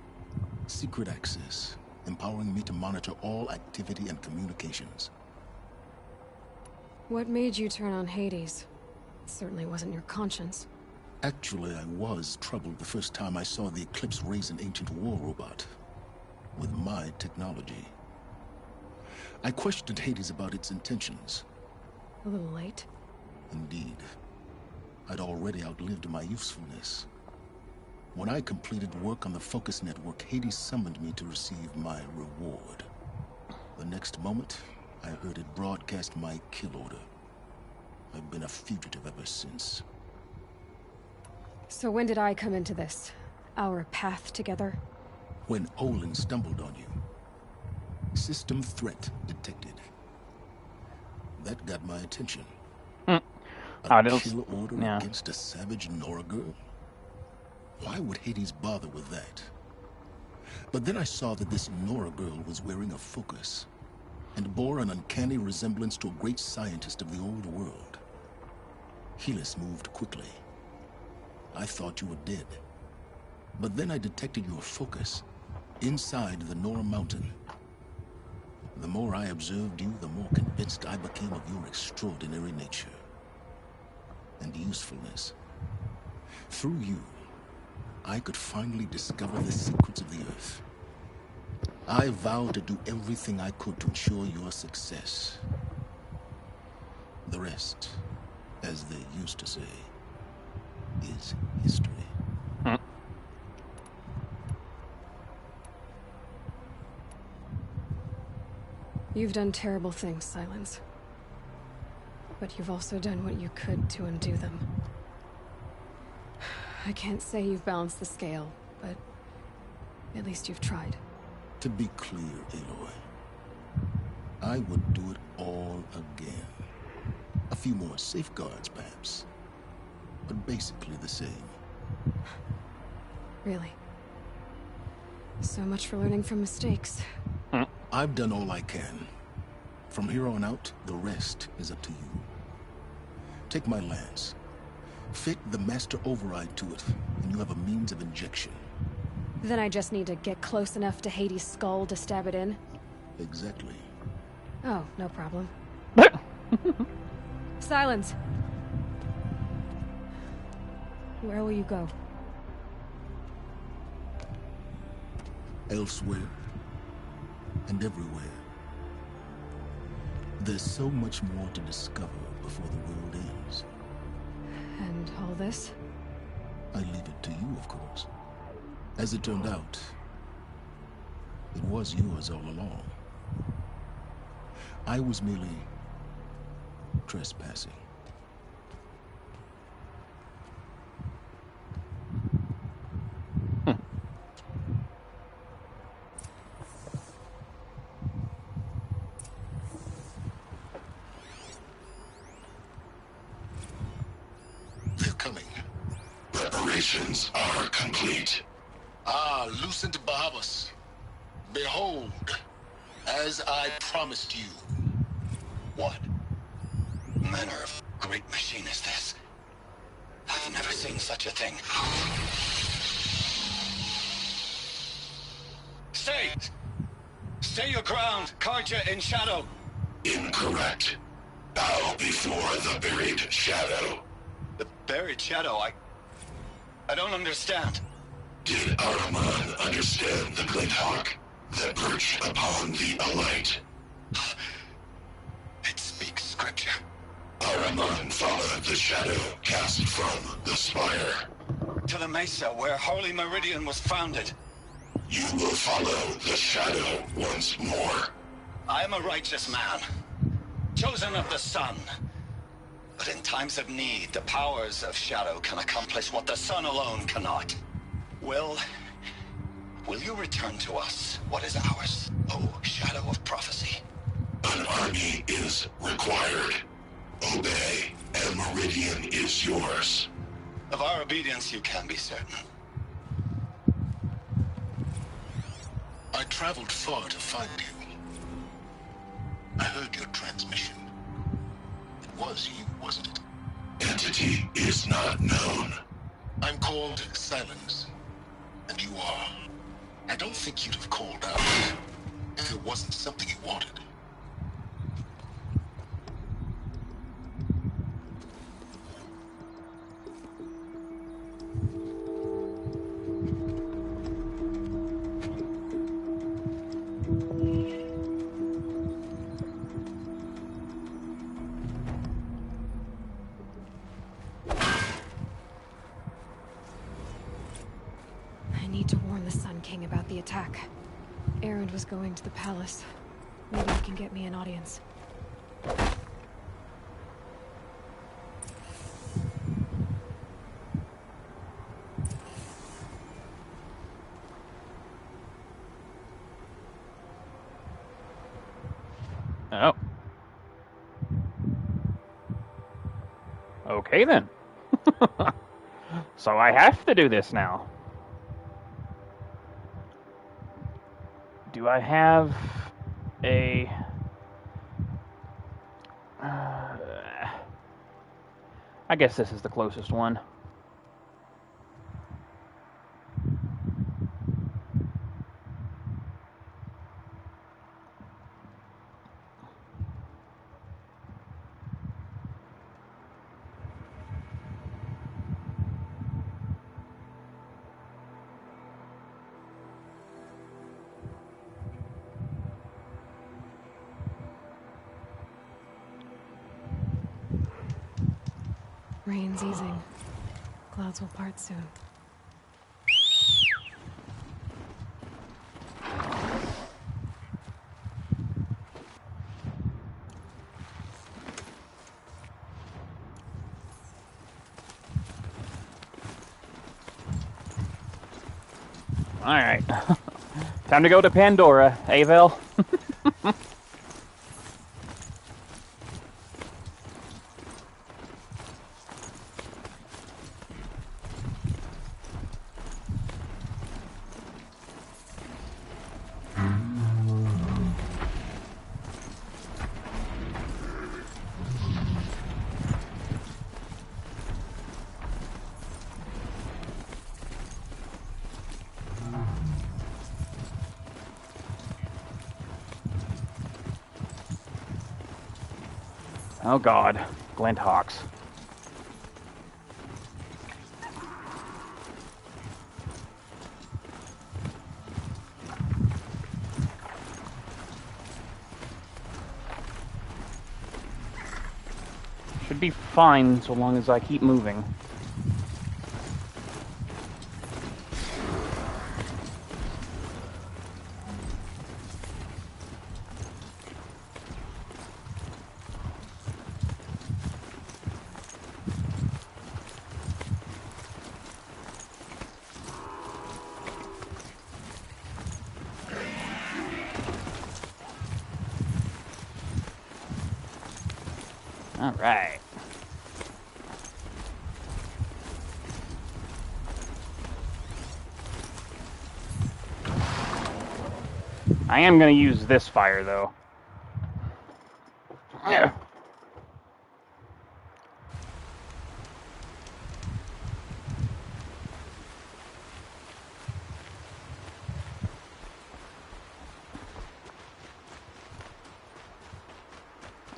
Speaker 2: Secret access, empowering me to monitor all activity and communications.
Speaker 3: What made you turn on Hades? It certainly wasn't your conscience.
Speaker 2: Actually, I was troubled the first time I saw the Eclipse raise an ancient war robot with my technology. I questioned Hades about its intentions.
Speaker 3: A little late.
Speaker 2: Indeed. I'd already outlived my usefulness. When I completed work on the Focus Network, Hades summoned me to receive my reward. The next moment, I heard it broadcast my kill order. I've been a fugitive ever since.
Speaker 3: So when did I come into this? Our path together?
Speaker 2: When Olin stumbled on you. System threat detected. That got my attention. A kill order against a savage Nora girl? Why would Hades bother with that? But then I saw that this Nora girl was wearing a focus and bore an uncanny resemblance to a great scientist of the old world. Helis moved quickly. I thought you were dead. But then I detected your focus inside the Nora mountain. The more I observed you, the more convinced I became of your extraordinary nature and usefulness. Through you, I could finally discover the secrets of the Earth. I vowed to do everything I could to ensure your success. The rest, as they used to say, is history.
Speaker 3: You've done terrible things, Silence. But you've also done what you could to undo them. I can't say you've balanced the scale, but at least you've tried.
Speaker 2: To be clear, Aloy, I would do it all again. A few more safeguards, perhaps, but basically the same.
Speaker 3: Really? So much for learning from mistakes.
Speaker 2: I've done all I can. From here on out, the rest is up to you. Take my lance. Fit the master override to it, and you have a means of injection.
Speaker 3: Then I just need to get close enough to Hades' skull to stab it in?
Speaker 2: Exactly.
Speaker 3: Oh, no problem. Silence! Where will you go?
Speaker 2: Elsewhere. And everywhere. There's so much more to discover before the world ends.
Speaker 3: And all this?
Speaker 2: I leave it to you, of course. As it turned out, it was yours all along. I was merely trespassing. They're coming.
Speaker 12: Preparations are complete.
Speaker 2: Ah, Lucent Bahabas. Behold, as I promised you.
Speaker 8: What manner of great machine is this? I've never seen such a thing. Stay! Stay your ground, Karja in shadow!
Speaker 12: Incorrect. Bow before the buried shadow.
Speaker 8: The buried shadow, I don't understand.
Speaker 12: Did Araman understand the glint hawk that perched upon the alight?
Speaker 8: It speaks scripture.
Speaker 12: Araman followed the shadow cast from the spire.
Speaker 8: To the mesa where Holy Meridian was founded.
Speaker 12: You will follow the shadow once more.
Speaker 8: I am a righteous man, chosen of the sun. But in times of need, the powers of shadow can accomplish what the sun alone cannot. Will you return to us what is ours, O shadow of prophecy?
Speaker 12: An army is required. Obey, and Meridian is yours.
Speaker 8: Of our obedience, you can be certain.
Speaker 2: I traveled far to find you. I heard your transmission. It was you, wasn't it?
Speaker 12: Entity is not known.
Speaker 2: I'm called Silence, and you are. I don't think you'd have called out if it wasn't something you wanted.
Speaker 3: I need to warn the Sun King about the attack. Erend was going to the palace. Maybe he can get me an audience.
Speaker 1: Oh. Okay then. So I have to do this now. Do I have a... I guess this is the closest one.
Speaker 3: Rain's easing. Clouds will part soon.
Speaker 1: Alright. Time to go to Pandora, Avel. Oh god, Glint Hawks. Should be fine so long as I keep moving. Alright. I am going to use this fire, though. Yeah.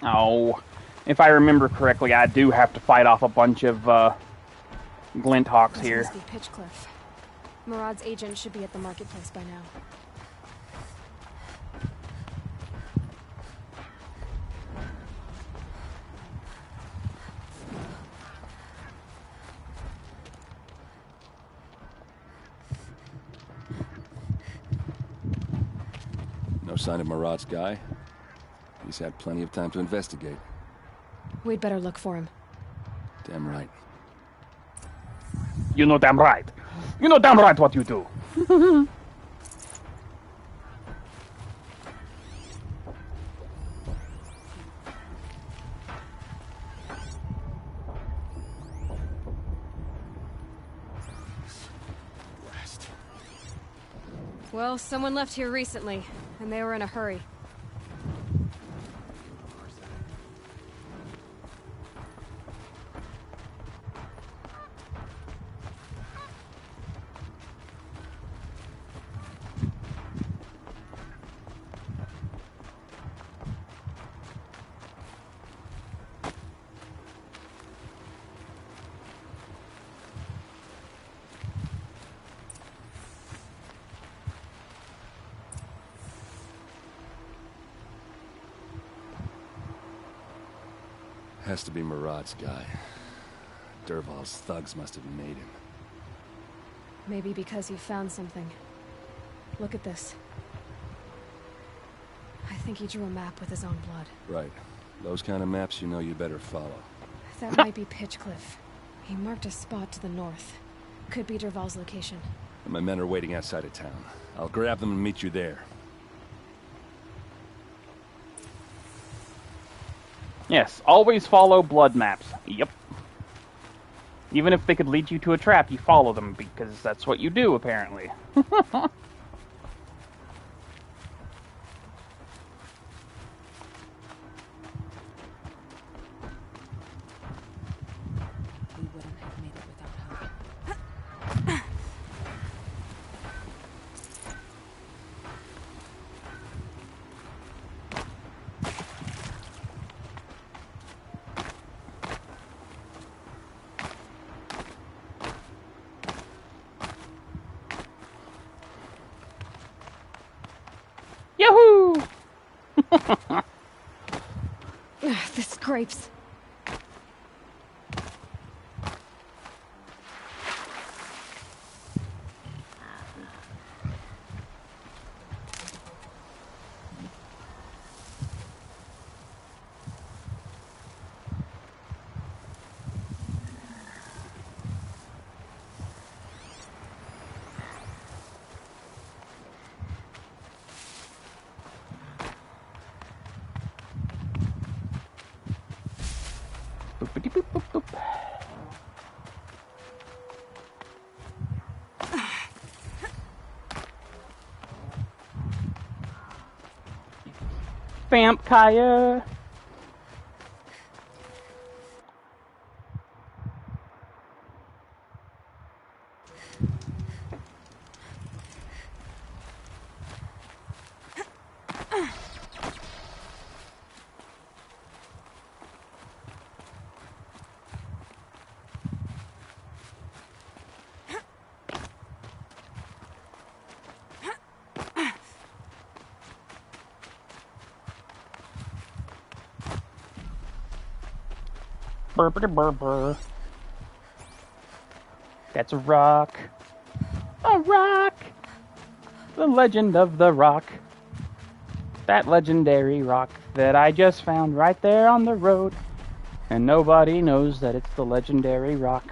Speaker 1: Oh, if I remember correctly, I do have to fight off a bunch of Glint Hawks
Speaker 3: This
Speaker 1: here.
Speaker 3: must be Pitchcliff. Murad's agent should be at the marketplace by now.
Speaker 13: No sign of Murad's guy. He's had plenty of time to investigate.
Speaker 3: We'd better look for him.
Speaker 13: Damn right.
Speaker 1: You know damn right. You know damn right what you do.
Speaker 3: Well, someone left here recently, and they were in a hurry.
Speaker 13: Has to be Murad's guy. Dervahl's thugs must have made him.
Speaker 3: Maybe because he found something. Look at this. I think he drew a map with his own blood.
Speaker 13: Right. Those kind of maps you know you better follow.
Speaker 3: That might be Pitchcliff. He marked a spot to the north. Could be Dervahl's location.
Speaker 13: And my men are waiting outside of town. I'll grab them and meet you there.
Speaker 1: Yes, always follow blood maps. Yep. Even if they could lead you to a trap, you follow them, because that's what you do, apparently. Yahoo!
Speaker 3: The scrapes.
Speaker 1: Boopity boop boop boop. Vampire. Burr. That's a rock. A rock! The legend of the rock. That legendary rock that I just found right there on the road. And nobody knows that it's the legendary rock.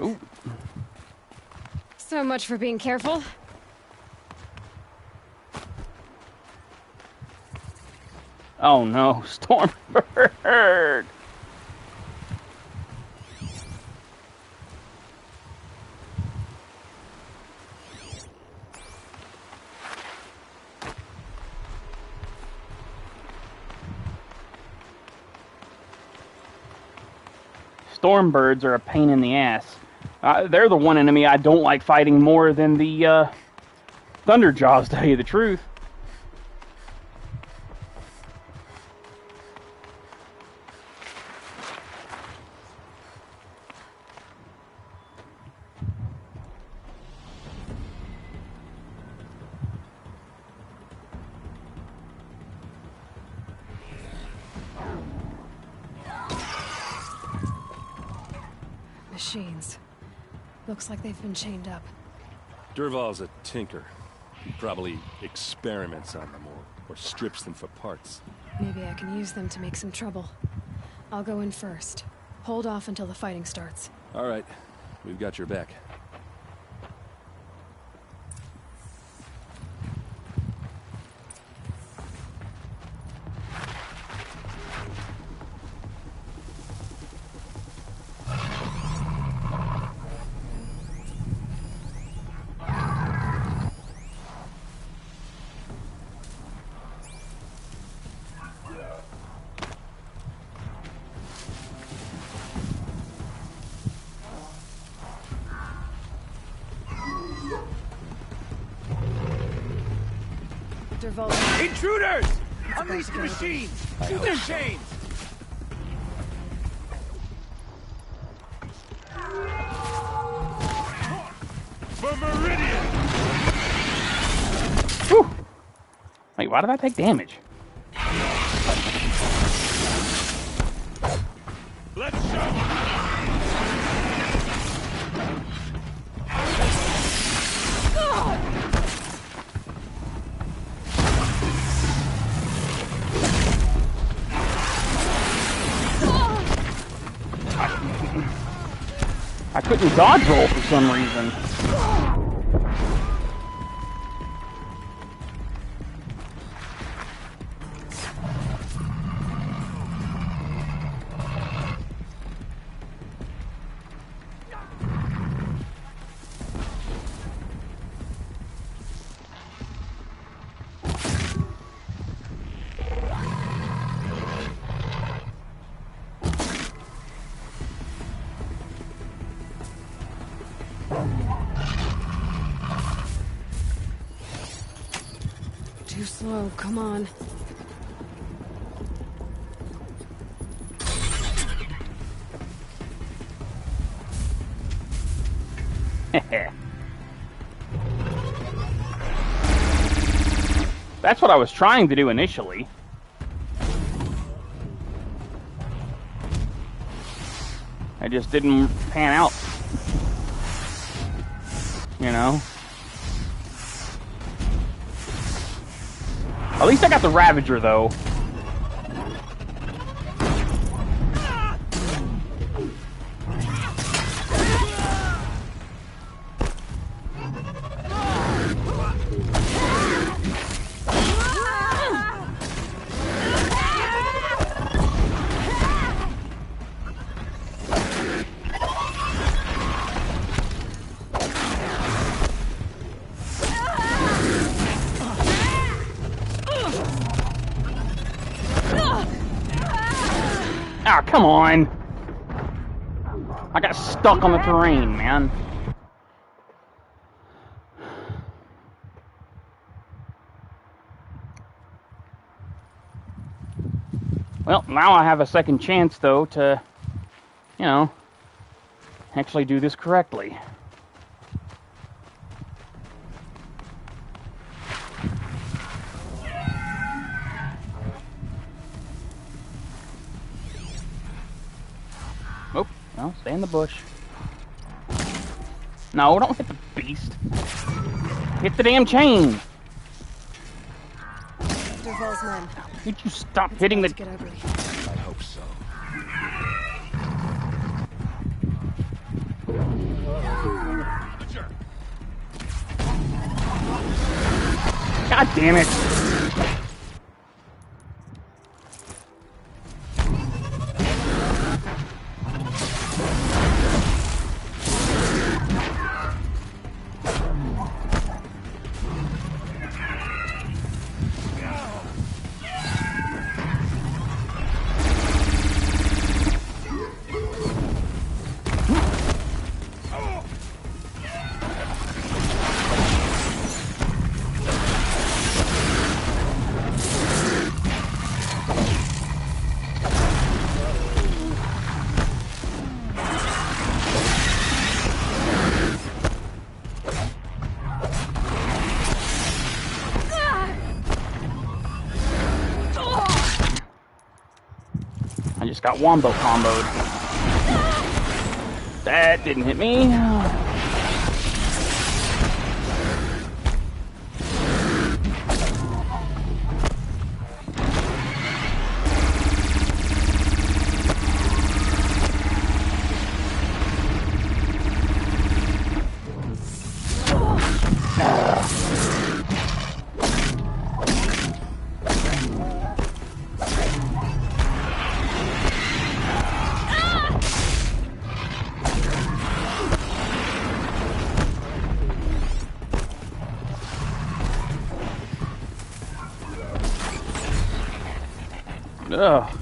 Speaker 1: Ooh.
Speaker 3: So much for being careful.
Speaker 1: Oh no, Stormbird! Stormbirds are a pain in the ass. They're the one enemy I don't like fighting more than the Thunderjaws, to tell you the truth.
Speaker 3: Machines. Looks like they've been chained up.
Speaker 13: Dervahl's a tinker. He probably experiments on them or strips them for parts.
Speaker 3: Maybe I can use them to make some trouble. I'll go in first. Hold off until the fighting starts.
Speaker 13: All right. We've got your back.
Speaker 14: Intruders! Unleash the machines! Shoot their chains! For Meridian!
Speaker 1: Whew. Wait, why did I take damage?
Speaker 14: Let's show!
Speaker 1: I couldn't dodge roll for some reason.
Speaker 3: Too slow, come on.
Speaker 1: That's what I was trying to do initially. I just didn't pan out. You know? At least I got the Ravager, though. Ah, come on! I got stuck on the terrain, man. Well, now I have a second chance, though, to, you know, actually do this correctly. Oh, well, stay in the bush. No, don't hit the beast. Hit the damn chain.
Speaker 3: Duval's men.
Speaker 1: Could you stop hitting the...
Speaker 3: Get ugly.
Speaker 13: I hope so.
Speaker 1: God damn it. I just got wombo comboed. That didn't hit me. Ugh.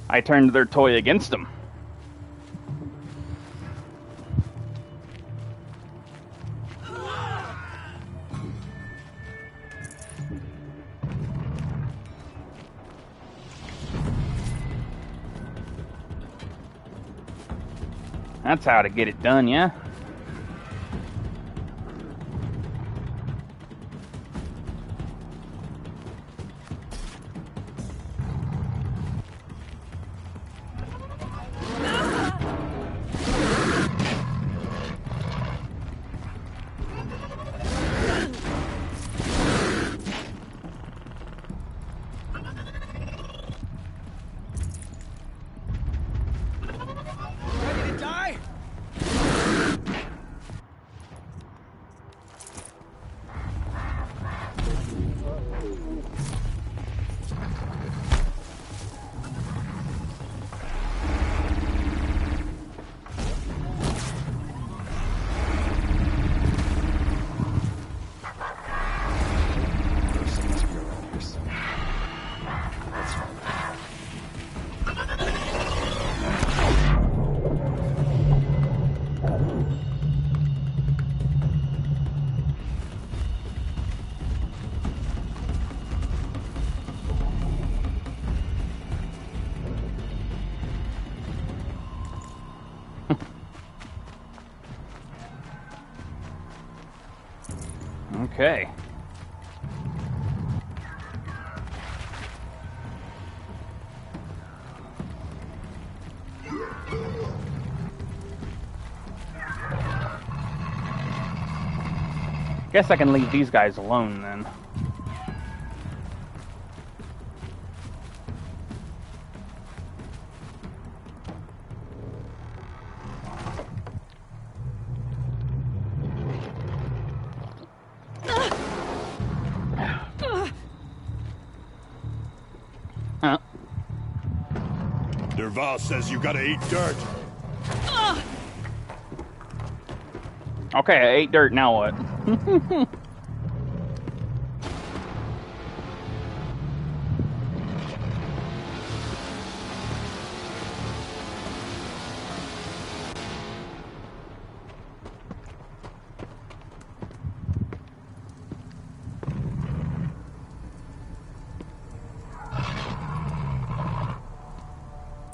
Speaker 1: I turned their toy against them. That's how to get it done, yeah?
Speaker 14: Ready to die?
Speaker 1: Okay. Guess I can leave these guys alone then. Huh.
Speaker 12: Derval says you gotta eat dirt.
Speaker 1: Okay, I ate dirt, now what?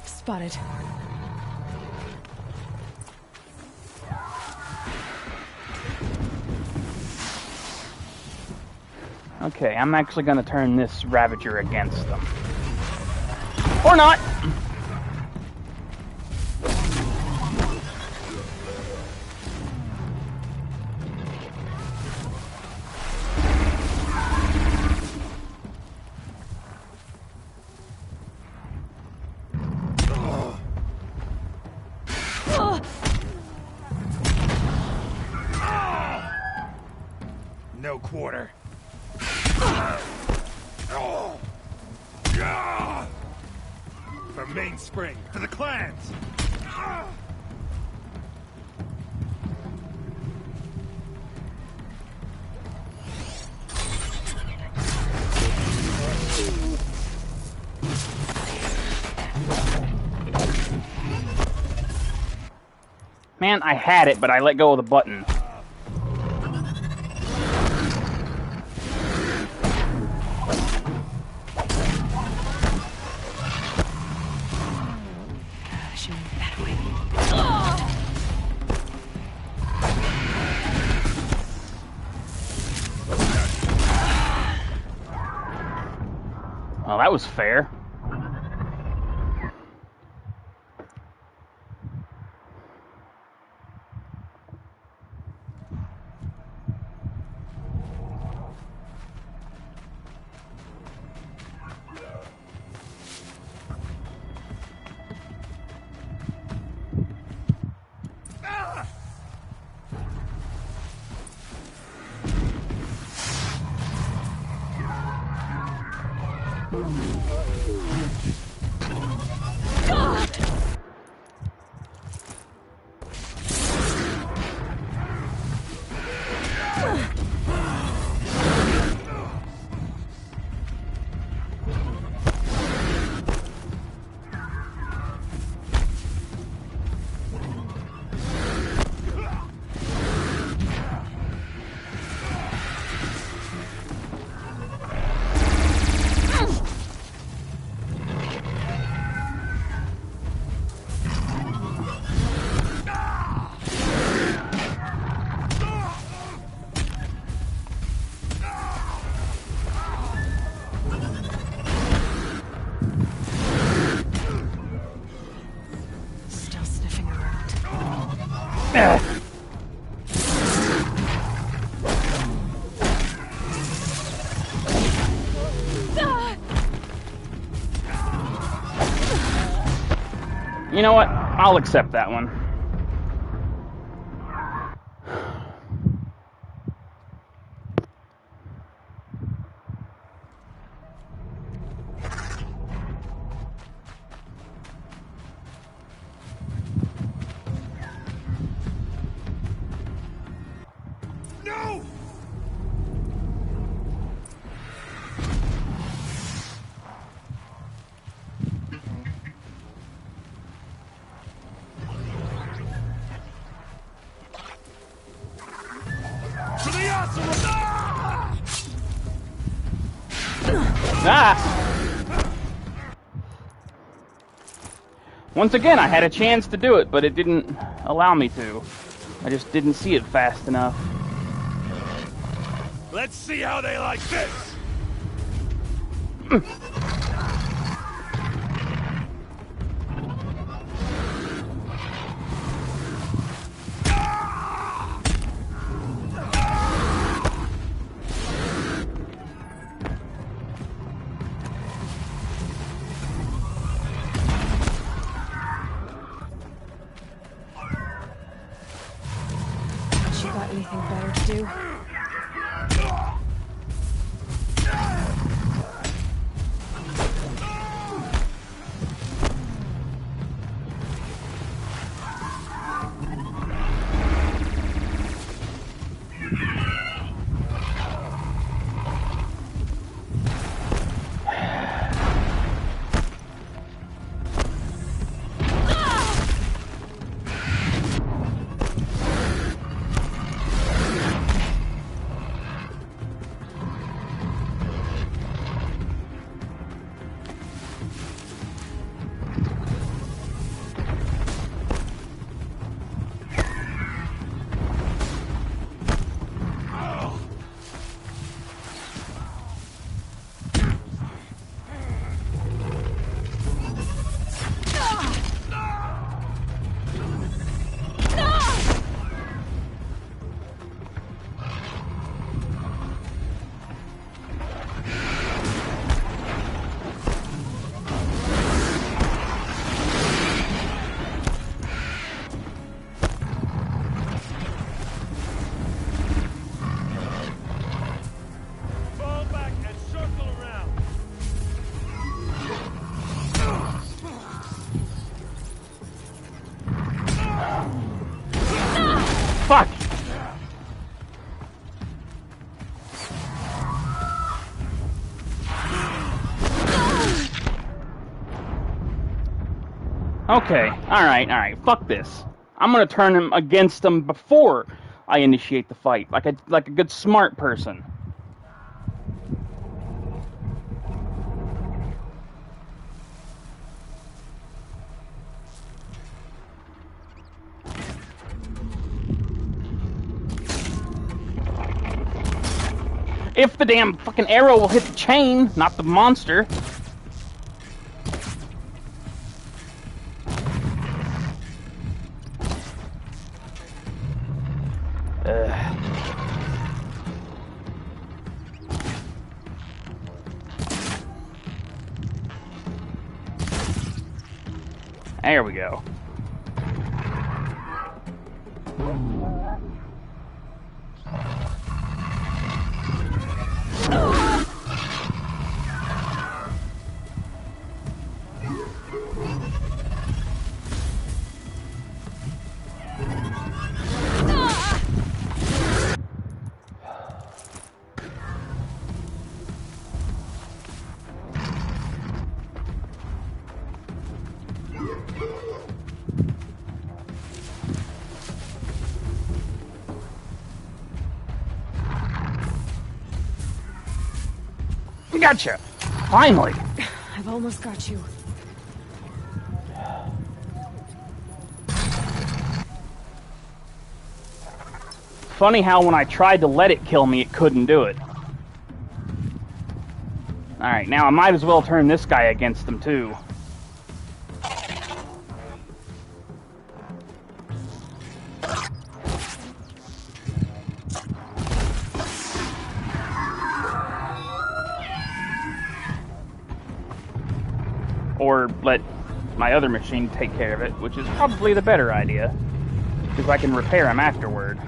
Speaker 3: Spotted.
Speaker 1: Okay, I'm actually gonna turn this Ravager against them. Or not!
Speaker 14: No quarter. For Mainspring, for the clans!
Speaker 1: Man, I had it, but I let go of the button. Well, that was fair.
Speaker 3: Still sniffing around.
Speaker 1: You know what? I'll accept that one.
Speaker 14: No! For the awesome!
Speaker 1: Ah! Once again, I had a chance to do it, but it didn't allow me to. I just didn't see it fast enough.
Speaker 14: Let's see how they like this!
Speaker 3: You got anything better to do?
Speaker 14: Fall back and circle around.
Speaker 1: Fuck! Okay, alright, fuck this. I'm gonna turn him against him before I initiate the fight, like a good smart person. If the damn fucking arrow will hit the chain, not the monster. There we go. Gotcha! Finally!
Speaker 3: I've almost got you.
Speaker 1: Funny how when I tried to let it kill me, it couldn't do it. Alright, now I might as well turn this guy against them too. Or let my other machine take care of it, which is probably the better idea, because I can repair them afterward.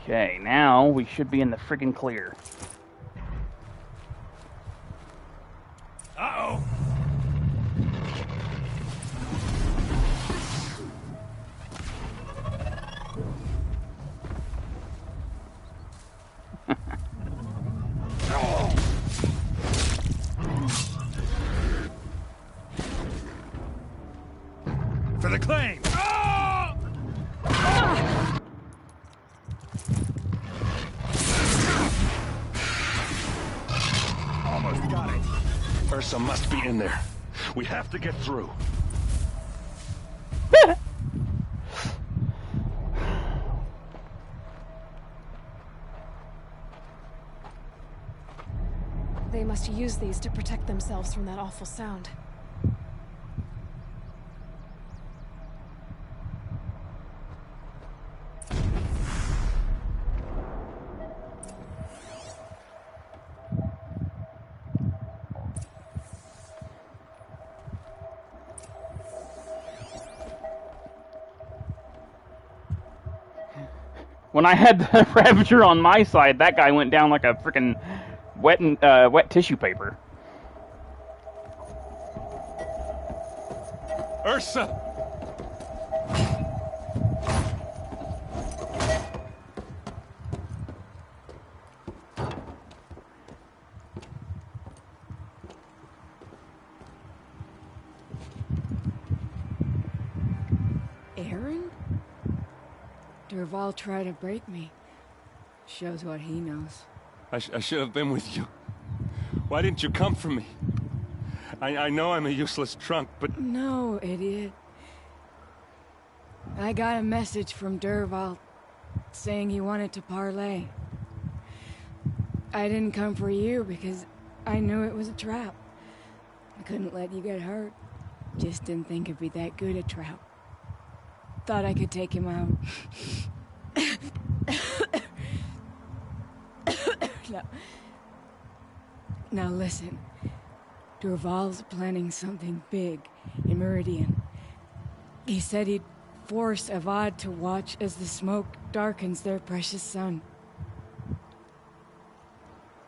Speaker 1: Okay, now we should be in the friggin' clear.
Speaker 14: Uh-oh. For the claim. Almost got it.
Speaker 12: Ursa must be in there. We have to get through.
Speaker 3: They must use these to protect themselves from that awful sound.
Speaker 1: When I had the Ravager on my side, that guy went down like a frickin' wet tissue paper.
Speaker 12: Ursa!
Speaker 15: Aaron? Durval tried to break me. Shows what he knows.
Speaker 12: I should have been with you. Why didn't you come for me? I know I'm a useless trunk, but...
Speaker 15: No, idiot. I got a message from Durval saying he wanted to parlay. I didn't come for you because I knew it was a trap. I couldn't let you get hurt. Just didn't think it'd be that good a trap. Thought I could take him out. Now listen. Durval's planning something big in Meridian. He said he'd force Avad to watch as the smoke darkens their precious sun.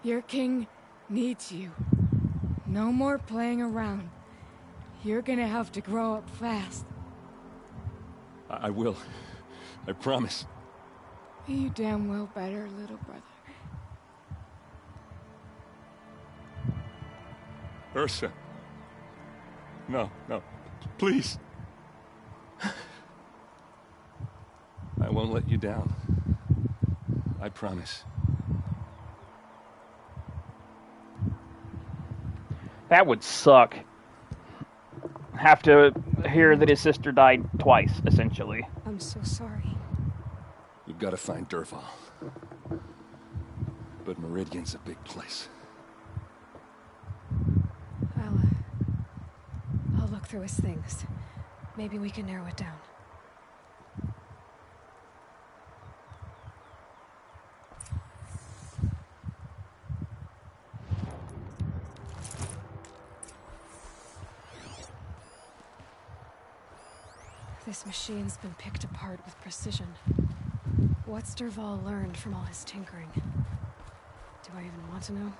Speaker 15: Your king needs you. No more playing around. You're gonna have to grow up fast.
Speaker 12: I will. I promise.
Speaker 15: You damn well better, little brother.
Speaker 12: Ursa. No, please.
Speaker 13: won't let you down. I promise.
Speaker 1: That would suck. Have to hear that his sister died twice, essentially.
Speaker 3: I'm so sorry.
Speaker 13: We've got to find Derval. But Meridian's a big place.
Speaker 3: I'll look through his things. Maybe we can narrow it down. This machine's been picked apart with precision. What's Derval learned from all his tinkering? Do I even want to know?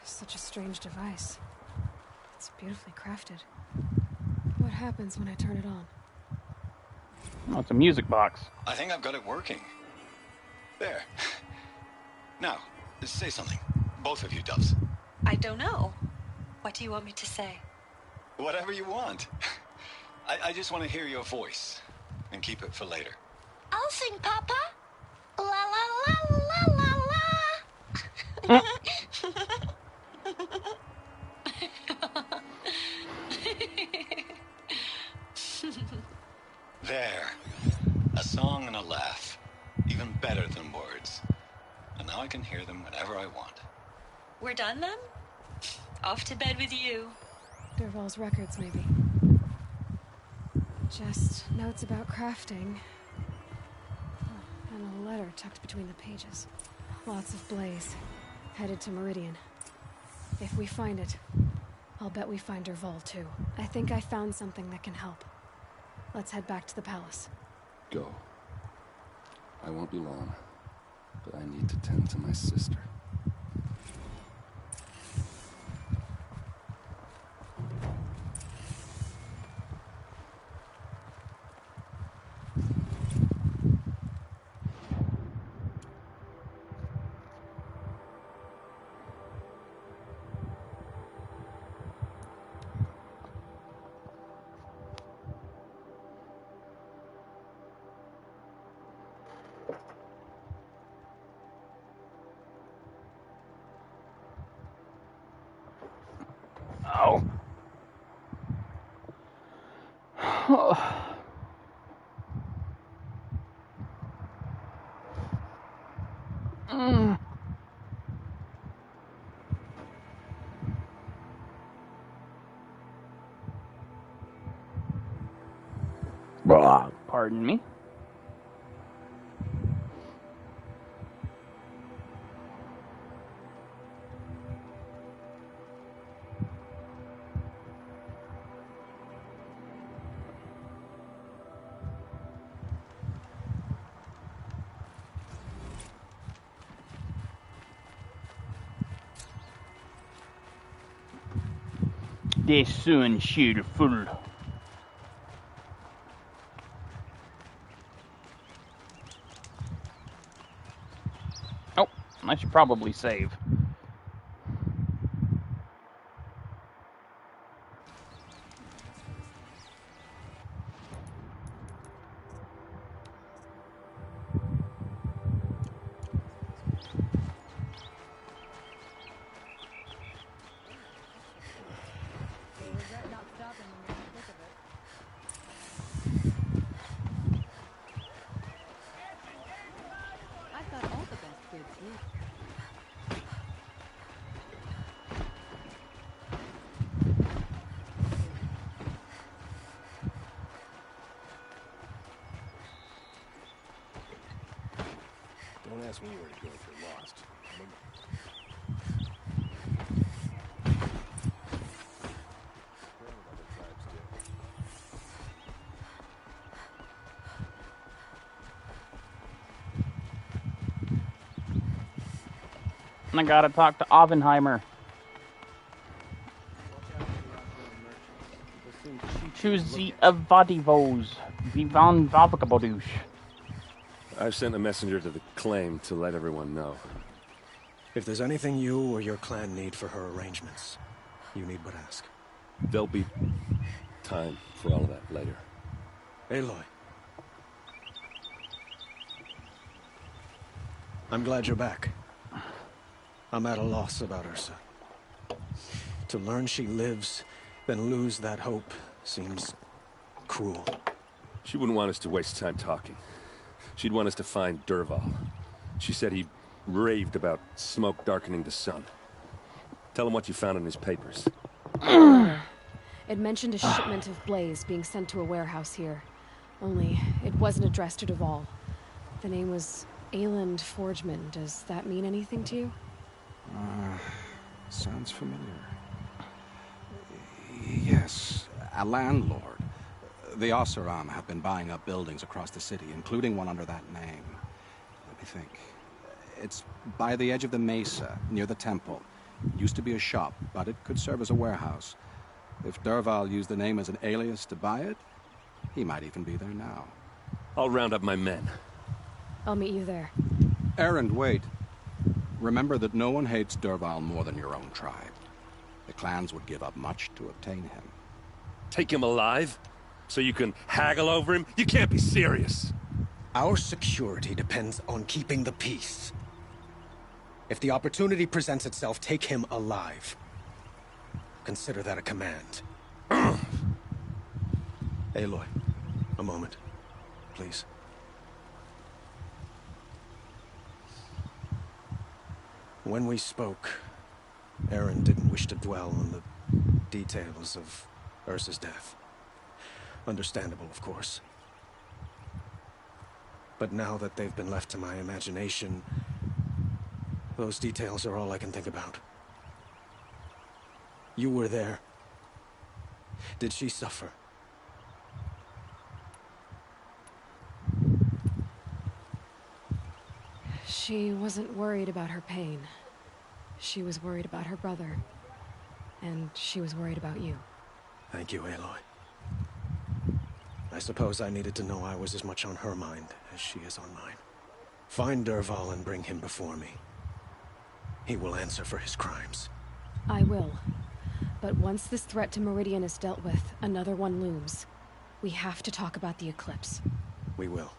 Speaker 3: Such a strange device. It's beautifully crafted. What happens when I turn it on?
Speaker 1: Oh, it's a music box.
Speaker 11: I think I've got it working. There. Now, say something. Both of you, Doves.
Speaker 5: I don't know. What do you want me to say?
Speaker 11: Whatever you want. I just want to hear your voice. And keep it for later.
Speaker 9: I'll sing, Papa. La la la la la la.
Speaker 11: There. A song and a laugh. Even better than words. And now I can hear them whenever I want.
Speaker 5: We're done then? Off to bed with you.
Speaker 3: Derval's records, maybe. Just notes about crafting. And a letter tucked between the pages. Lots of blaze. Headed to Meridian. If we find it, I'll bet we find Derval too. I think I found something that can help. Let's head back to the palace.
Speaker 13: Go. I won't be long, but I need to tend to my sister.
Speaker 1: Oh. Pardon me. Det så en full. Oh, I should probably save.
Speaker 16: Don't ask me where to go if you're lost.
Speaker 1: And I gotta talk to Oppenheimer. Choose the Avadivos. Vivan Vavakabodouche.
Speaker 12: I've sent a messenger to the claim to let everyone know.
Speaker 17: If there's anything you or your clan need for her arrangements, you need but ask.
Speaker 12: There'll be time for all of that later.
Speaker 17: Aloy. I'm glad you're back. I'm at a loss about Ursa. To learn she lives, then lose that hope, seems cruel.
Speaker 12: She wouldn't want us to waste time talking. She'd want us to find Dervahl. She said he raved about smoke darkening the sun. Tell him what you found in his papers.
Speaker 3: It mentioned a shipment of blaze being sent to a warehouse here. Only, it wasn't addressed to Dervahl. The name was Ayland Forgeman. Does that mean anything to you?
Speaker 18: Sounds familiar. Yes, a landlord. The Oseram have been buying up buildings across the city, including one under that name. Let me think. It's by the edge of the mesa, near the temple. Used to be a shop, but it could serve as a warehouse. If Dervahl used the name as an alias to buy it, he might even be there now.
Speaker 12: I'll round up my men.
Speaker 3: I'll meet you there.
Speaker 18: Erend, wait. Remember that no one hates Dervahl more than your own tribe. The clans would give up much to obtain him.
Speaker 12: Take him alive? So you can haggle over him? You can't be serious.
Speaker 17: Our security depends on keeping the peace. If the opportunity presents itself, take him alive. Consider that a command. Aloy, a moment, please. When we spoke, Erend didn't wish to dwell on the details of Ursa's death. Understandable, of course. But now that they've been left to my imagination, those details are all I can think about. You were there. Did she suffer?
Speaker 3: She wasn't worried about her pain. She was worried about her brother. And she was worried about you.
Speaker 17: Thank you, Aloy. I suppose I needed to know I was as much on her mind as she is on mine. Find Dervahl and bring him before me. He will answer for his crimes.
Speaker 3: I will. But once this threat to Meridian is dealt with, another one looms. We have to talk about the eclipse.
Speaker 17: We will.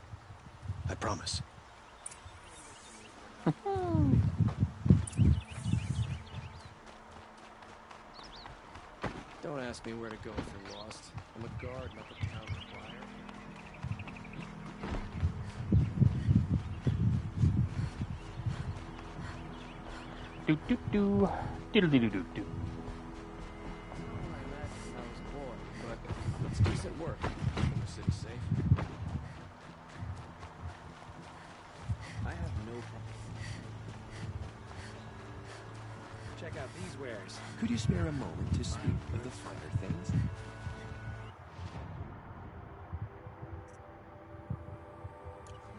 Speaker 17: I promise.
Speaker 16: Don't ask me where to go if you're lost. I'm a guard, not the town crier.
Speaker 1: Do do do. Diddle diddle do do.
Speaker 16: I imagine I was bored, but it's decent work. Keeping the city safe. I have no problem. Check out these wares.
Speaker 19: Could you spare a moment to speak of the finer things?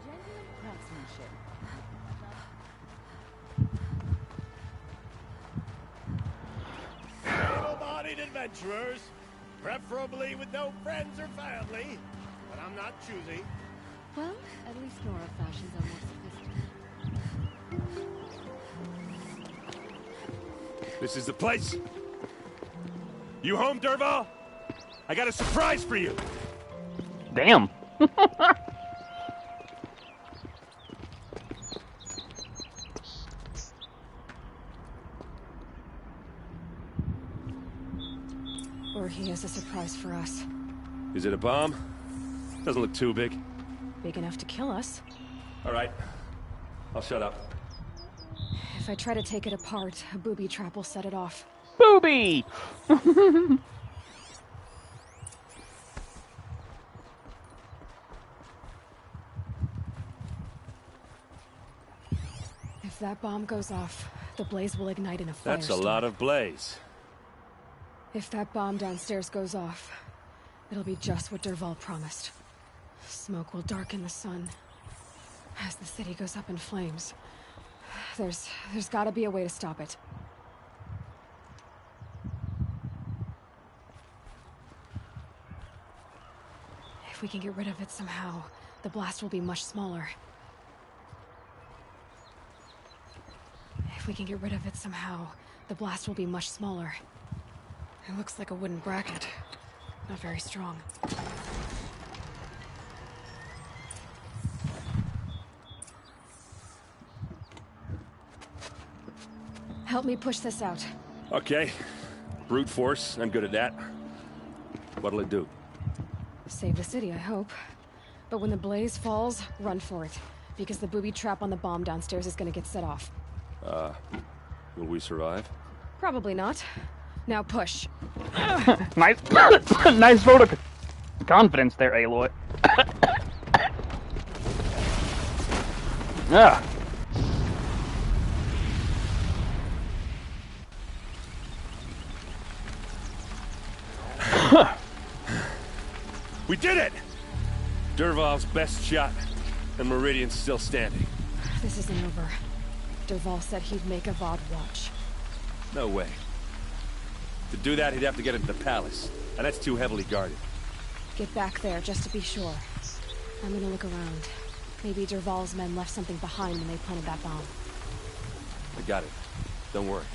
Speaker 20: Genuine craftsmanship.
Speaker 14: Able-bodied adventurers, preferably with no friends or family, but I'm not choosy.
Speaker 20: Well, at least Nora fashions are more sophisticated.
Speaker 12: This is the place? You home, Dervahl? I got a surprise for you.
Speaker 1: Damn.
Speaker 3: Or he has a surprise for us.
Speaker 12: Is it a bomb? Doesn't look too big.
Speaker 3: Big enough to kill us.
Speaker 12: All right. I'll shut up.
Speaker 3: If I try to take it apart, a booby trap will set it off.
Speaker 1: Booby!
Speaker 3: If that bomb goes off, the blaze will ignite in a firestorm.
Speaker 12: That's a lot of blaze.
Speaker 3: If that bomb downstairs goes off, it'll be just what Dervahl promised. Smoke will darken the sun. As the city goes up in flames, there's gotta be a way to stop it. If we can get rid of it somehow, the blast will be much smaller. If we can get rid of it somehow, the blast will be much smaller. It looks like a wooden bracket. Not very strong. Help me push this out.
Speaker 12: Okay. Brute force, I'm good at that. What'll it do?
Speaker 3: Save the city, I hope. But when the blaze falls, run for it. Because the booby trap on the bomb downstairs is gonna get set off.
Speaker 12: Will we survive?
Speaker 3: Probably not. Now push.
Speaker 1: Nice, nice vote of confidence there, Aloy. Yeah.
Speaker 12: We did it! Dervahl's best shot, and Meridian's still standing.
Speaker 3: This isn't over. Dervahl said he'd make a VOD watch.
Speaker 12: No way. To do that, he'd have to get into the palace, and that's too heavily guarded.
Speaker 3: Get back there, just to be sure. I'm gonna look around. Maybe Dervahl's men left something behind when they planted that bomb.
Speaker 12: I got it. Don't worry.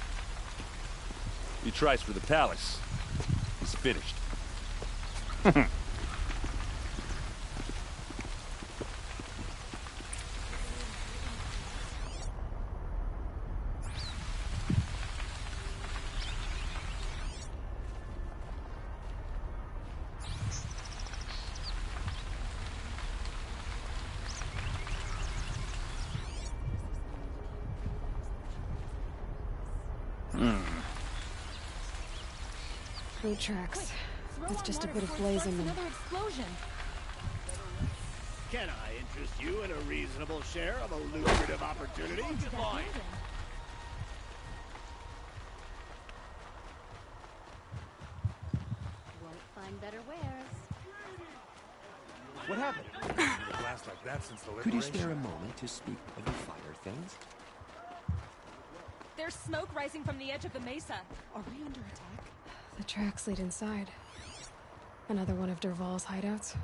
Speaker 12: He tries for the palace. He's finished.
Speaker 3: Boot tracks. With just a bit of blaze in them.
Speaker 20: Another explosion.
Speaker 14: Can I interest you in a reasonable share of a lucrative opportunity? Fine.
Speaker 20: Won't find better wares.
Speaker 11: What happened? A blast like that since the
Speaker 19: Could you
Speaker 11: liberation.
Speaker 19: spare a moment to speak of the finer things?
Speaker 20: There's smoke rising from the edge of the mesa. Are we under attack?
Speaker 3: The tracks lead inside. Another one of Dervahl's hideouts.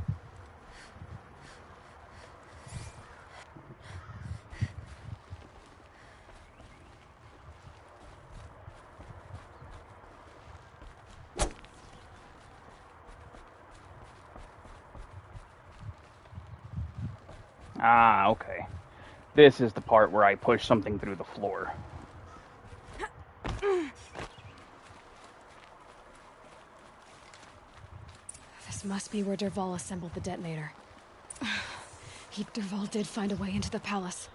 Speaker 1: Ah, okay. This is the part where I push something through the floor.
Speaker 3: This must be where Dervahl assembled the detonator. Dervahl did find a way into the palace.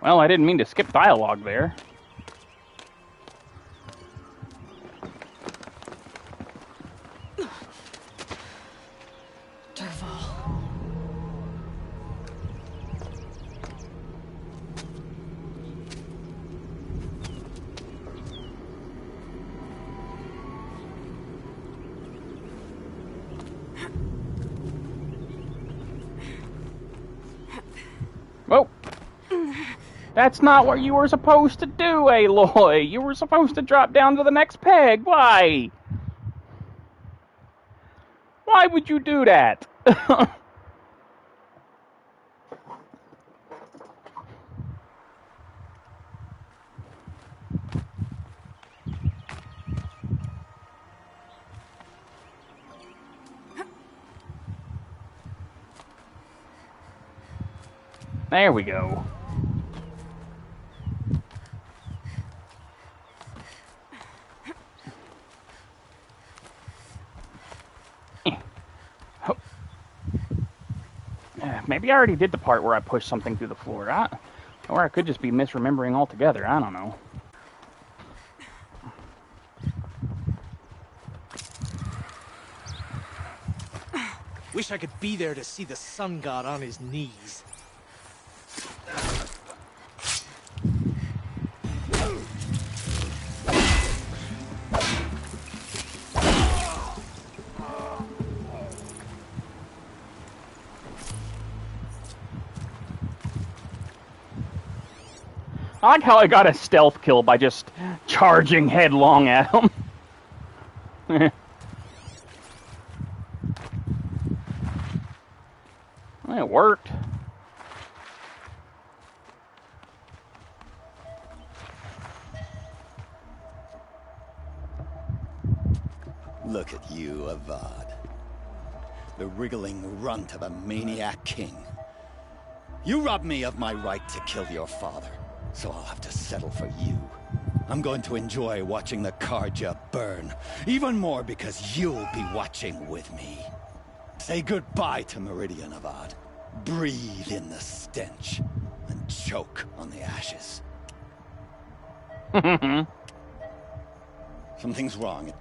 Speaker 1: Well, I didn't mean to skip dialogue there.
Speaker 3: Dervahl.
Speaker 1: Whoa! That's not what you were supposed to do, Aloy! You were supposed to drop down to the next peg! Why? Why would you do that? There we go. Maybe I already did the part where I pushed something through the floor. Or I could just be misremembering altogether. I don't know.
Speaker 17: Wish I could be there to see the sun god on his knees.
Speaker 1: I like how I got a stealth kill by just charging headlong at him. It worked.
Speaker 21: Look at you, Avad. The wriggling runt of a maniac king. You robbed me of my right to kill your father, so I'll have to settle for you. I'm going to enjoy watching the Karja burn, even more because you'll be watching with me. Say goodbye to Meridian, Avad. Breathe in the stench, and choke on the ashes. Something's wrong.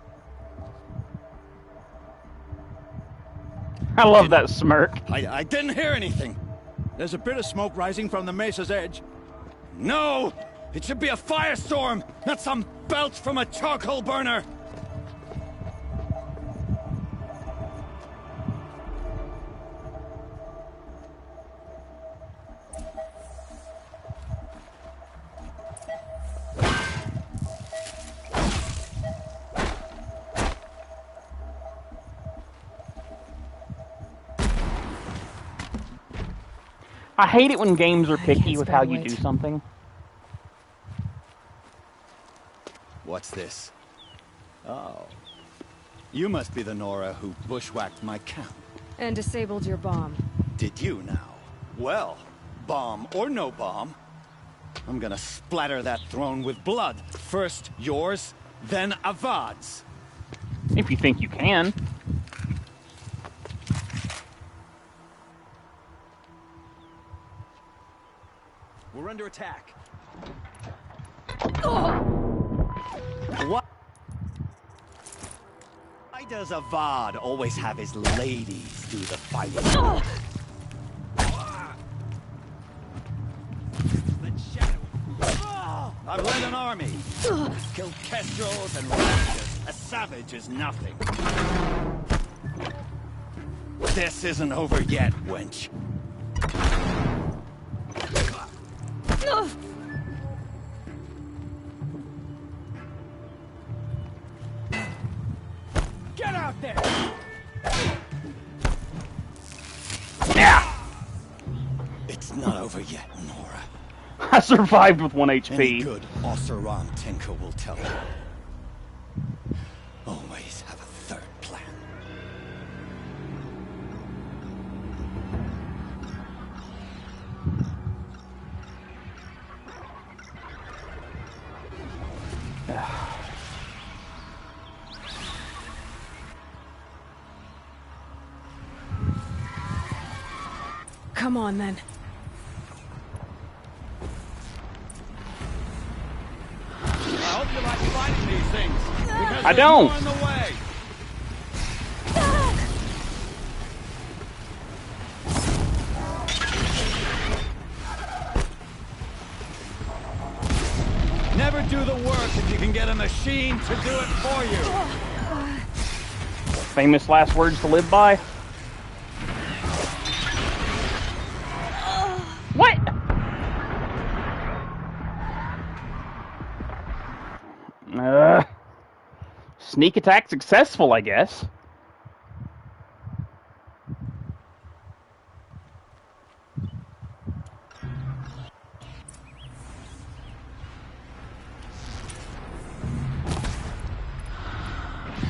Speaker 1: I love that smirk.
Speaker 21: I didn't hear anything.
Speaker 22: There's a bit of smoke rising from the mesa's edge.
Speaker 21: No! It should be a firestorm, not some belch from a charcoal burner!
Speaker 1: I hate it when games are picky with how you do something.
Speaker 21: What's this? Oh. You must be the Nora who bushwhacked my camp.
Speaker 15: And disabled your bomb.
Speaker 21: Did you now? Well, bomb or no bomb, I'm gonna splatter that throne with blood. First yours, then Avad's.
Speaker 1: If you think you can.
Speaker 22: We're under attack.
Speaker 21: What? Why does Avad always have his ladies do the fighting? I've led an army. Killed kestrels and rashes. A savage is nothing. This isn't over yet, wench.
Speaker 22: Get out there!
Speaker 1: Yeah!
Speaker 21: It's not over yet, Nora.
Speaker 1: I survived with 1 HP.
Speaker 21: Any good Oseram Tinker will tell you. Always have a third plan.
Speaker 15: Come on, then.
Speaker 21: I hope you like finding these things. Because
Speaker 1: I
Speaker 21: there's
Speaker 1: don't.
Speaker 21: more in the way. Never do the work if you can get a machine to do it for you.
Speaker 1: Famous last words to live by. What? Sneak attack successful, I guess.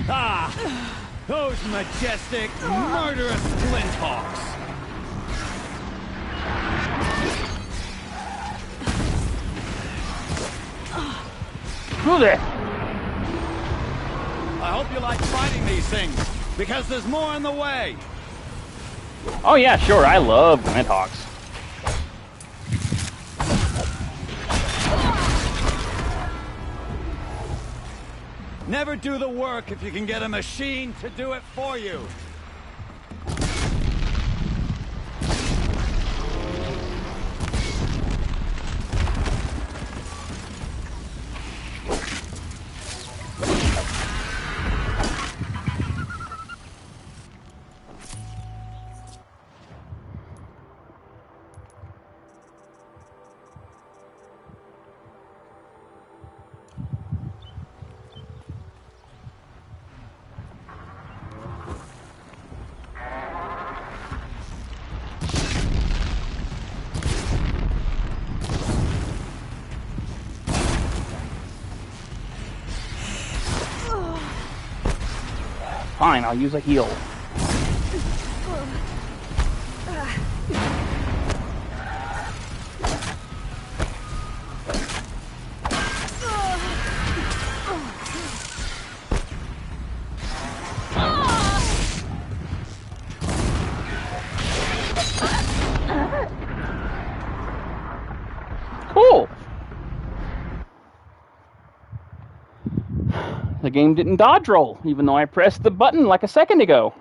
Speaker 21: Ah! Those majestic, murderous flinthawks!
Speaker 1: Who there?
Speaker 21: I hope you like fighting these things, because there's more in the way.
Speaker 1: Oh yeah, sure, I love Glinthawks.
Speaker 21: Never do the work if you can get a machine to do it for you.
Speaker 1: Fine, I'll use a heal. Cool. The game didn't dodge roll, even though I pressed the button like a second ago.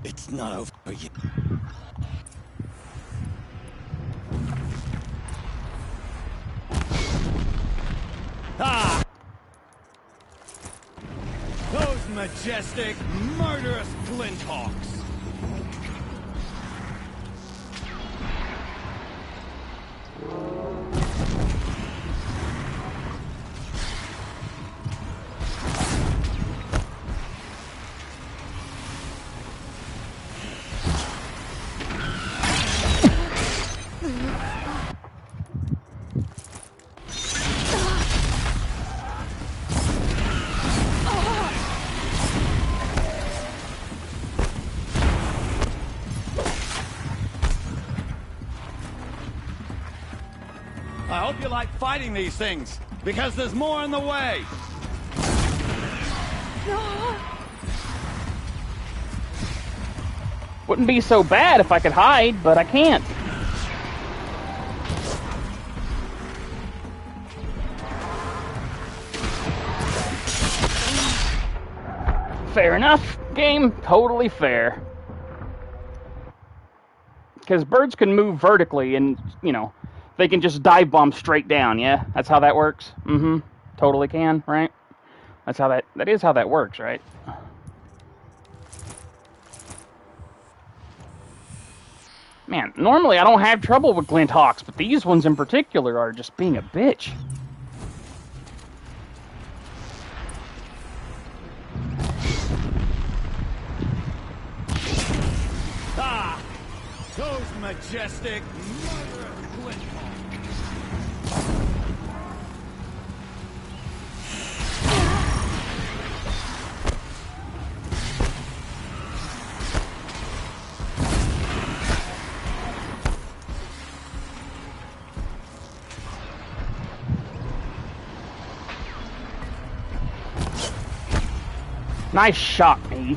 Speaker 21: It's not over yet.
Speaker 22: Ah! Those majestic, murderous Glinthawks! I hope you like fighting these things, because there's more in the way!
Speaker 1: Wouldn't be so bad if I could hide, but I can't. Fair enough. Game totally fair. Because birds can move vertically and, you know, they can just dive bomb straight down, yeah? That's how that works? Mm-hmm. Totally can, right? That's how that is how that works, right? Man, normally I don't have trouble with Glinthawks, but these ones in particular are just being a bitch.
Speaker 22: Ah! Those majestic, murderous Glinthawks!
Speaker 1: Nice shot, me.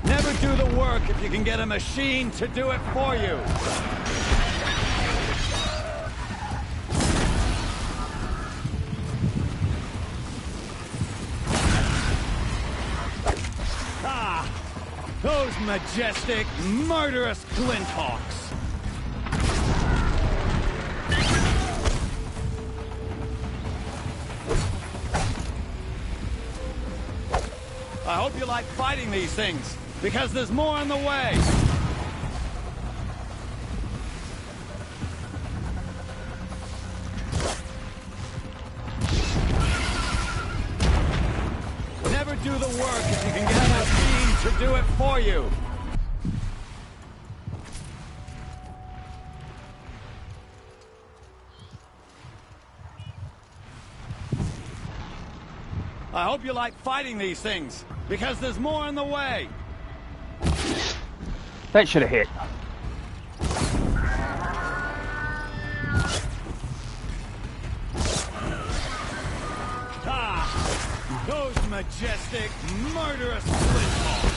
Speaker 22: Never do the work if you can get a machine to do it for you. Ah! Those majestic, murderous Glinthawks! I hope you like fighting these things, because there's more on the way! Never do the work if you can get a machine to do it for you! I hope you like fighting these things, because there's more on the way!
Speaker 1: That should have hit.
Speaker 22: Ah! Those majestic, murderous Glinthawks!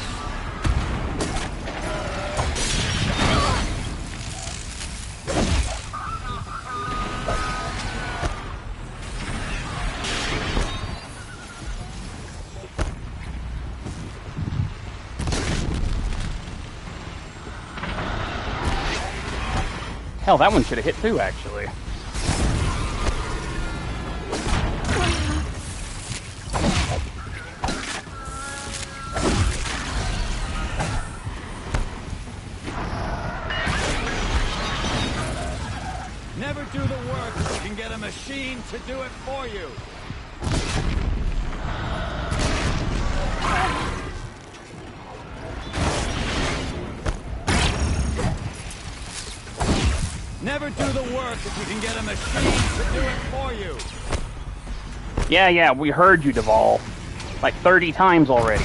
Speaker 1: Hell, that one should have hit too, actually.
Speaker 22: Never do the work if you can get a machine to do it for you! never do the work if you can get a machine to do it for you.
Speaker 1: Yeah, we heard you, Duvall. Like 30 times already.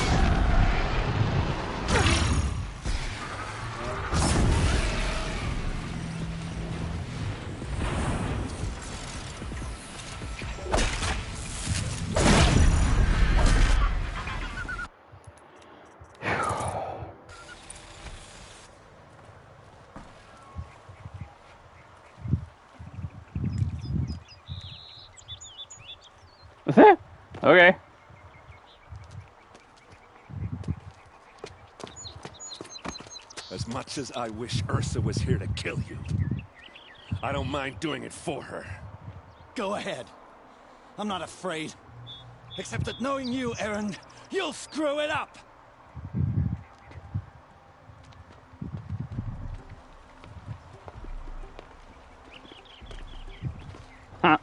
Speaker 1: Okay.
Speaker 12: As much as I wish Ursa was here to kill you, I don't mind doing it for her.
Speaker 17: Go ahead. I'm not afraid. Except that knowing you, Aaron, you'll screw it up!
Speaker 1: Huh.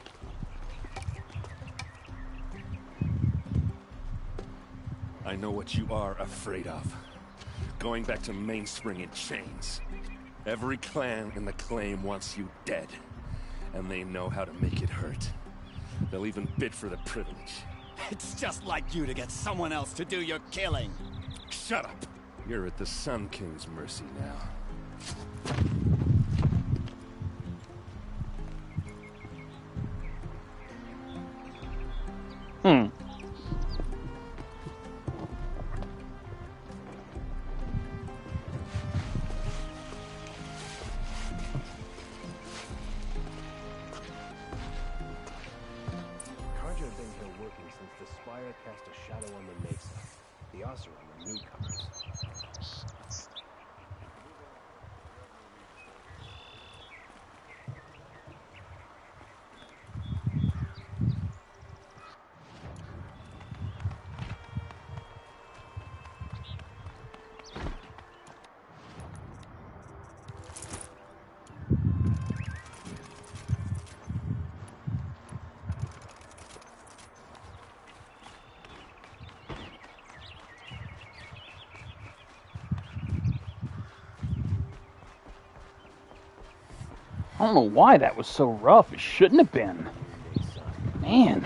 Speaker 12: I know what you are afraid of. Going back to Mainspring in chains. Every clan in the claim wants you dead. And they know how to make it hurt. They'll even bid for the privilege.
Speaker 17: It's just like you to get someone else to do your killing.
Speaker 12: Shut up! You're at the Sun King's mercy now.
Speaker 16: Carja have been here working since the Spire cast a shadow on the Mesa. The Oseram are newcomers.
Speaker 1: I don't know why that was so rough. It shouldn't have been. Man.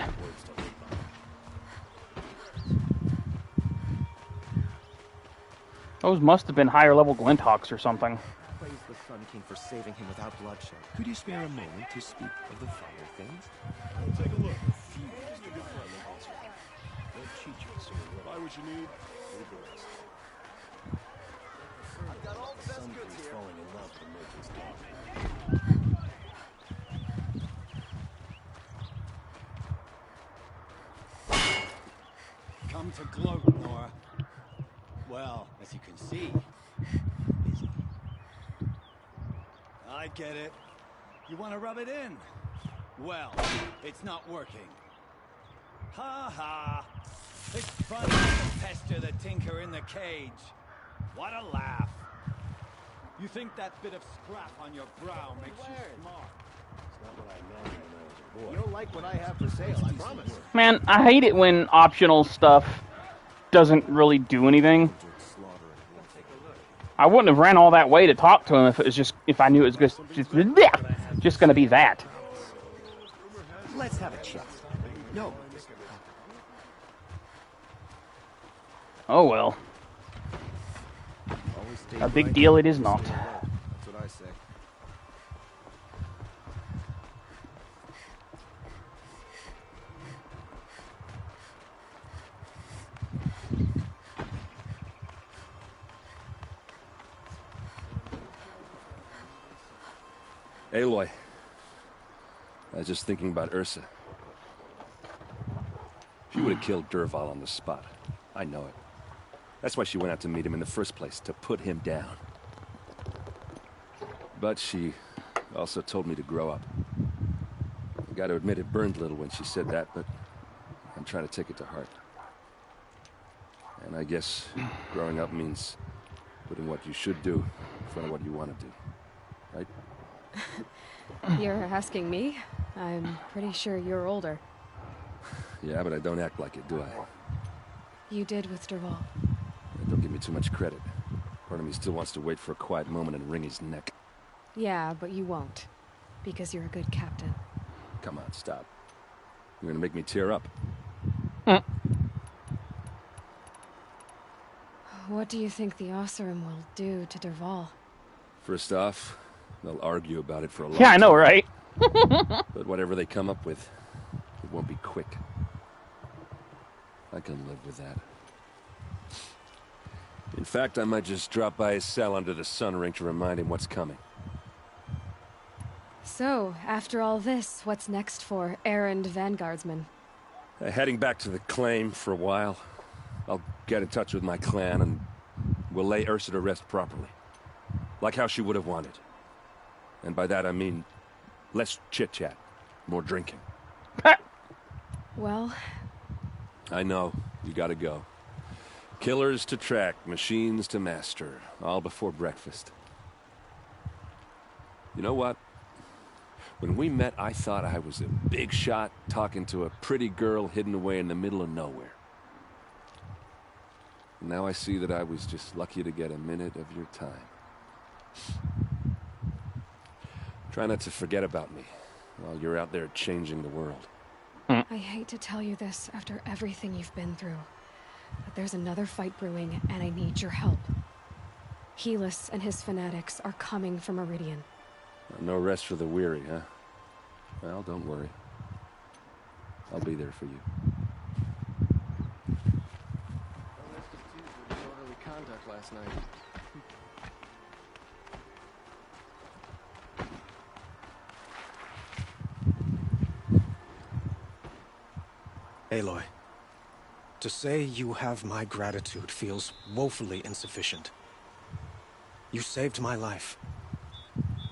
Speaker 1: Those must have been higher level Glinthawks or something.
Speaker 19: Praise the Sun King for saving him without bloodshed. Could you spare a moment to speak of the fire things?
Speaker 14: I'll take a look. They'll cheat you, so buy what you need, leave the rest. I've got all the best goods here. Falling in love with Murphy's daughter.
Speaker 17: Come to gloat, Nora. Well, as you can see, busy. I get it. You want to rub it in? Well, it's not working. Ha ha! It's fun to pester the tinker in the cage. What a laugh! You think that bit of scrap on your brow makes you smart?
Speaker 14: It's not what I imagined when I was a boy. You'll like what I have for sale, I promise.
Speaker 1: Man, I hate it when optional stuff doesn't really do anything. I wouldn't have ran all that way to talk to him if it was if I knew it was just going to be that.
Speaker 19: Let's have a chat. No.
Speaker 1: Oh well. A big deal it is not.
Speaker 16: That's what I say.
Speaker 12: Aloy. I was just thinking about Ursa. She would have killed Dervahl on the spot. I know it. That's why she went out to meet him in the first place, to put him down. But she also told me to grow up. I gotta admit it burned a little when she said that, but I'm trying to take it to heart. And I guess growing up means putting what you should do in front of what you want to do. Right?
Speaker 3: You're asking me? I'm pretty sure you're older.
Speaker 12: Yeah, but I don't act like it, do I?
Speaker 3: You did with Dervahl.
Speaker 12: Don't give me too much credit. Part of me still wants to wait for a quiet moment and wring his neck.
Speaker 3: Yeah, but you won't. because you're a good captain.
Speaker 12: Come on, stop. You're gonna make me tear up.
Speaker 3: What do you think the Osseram will do to Derval?
Speaker 12: First off, they'll argue about it for a long
Speaker 1: Yeah, I know,
Speaker 12: time.
Speaker 1: right?
Speaker 12: But whatever they come up with, it won't be quick. I can live with that. In fact, I might just drop by his cell under the sun ring to remind him what's coming.
Speaker 3: So, after all this, what's next for errand vanguardsman?
Speaker 12: Heading back to the claim for a while. I'll get in touch with my clan and we'll lay Ursa to rest properly. Like how she would have wanted. And by that I mean less chit-chat, more drinking.
Speaker 3: Well...
Speaker 12: I know, you gotta go. Killers to track, machines to master, all before breakfast. You know what? When we met, I thought I was a big shot talking to a pretty girl hidden away in the middle of nowhere. Now I see that I was just lucky to get a minute of your time. Try not to forget about me while you're out there changing the world.
Speaker 3: I hate to tell you this after everything you've been through, but there's another fight brewing and I need your help. Helis and his fanatics are coming for Meridian.
Speaker 12: No rest for the weary, huh? Well, don't worry. I'll be there for you.
Speaker 16: Disorderly conduct last night.
Speaker 17: Aloy, to say you have my gratitude feels woefully insufficient. You saved my life.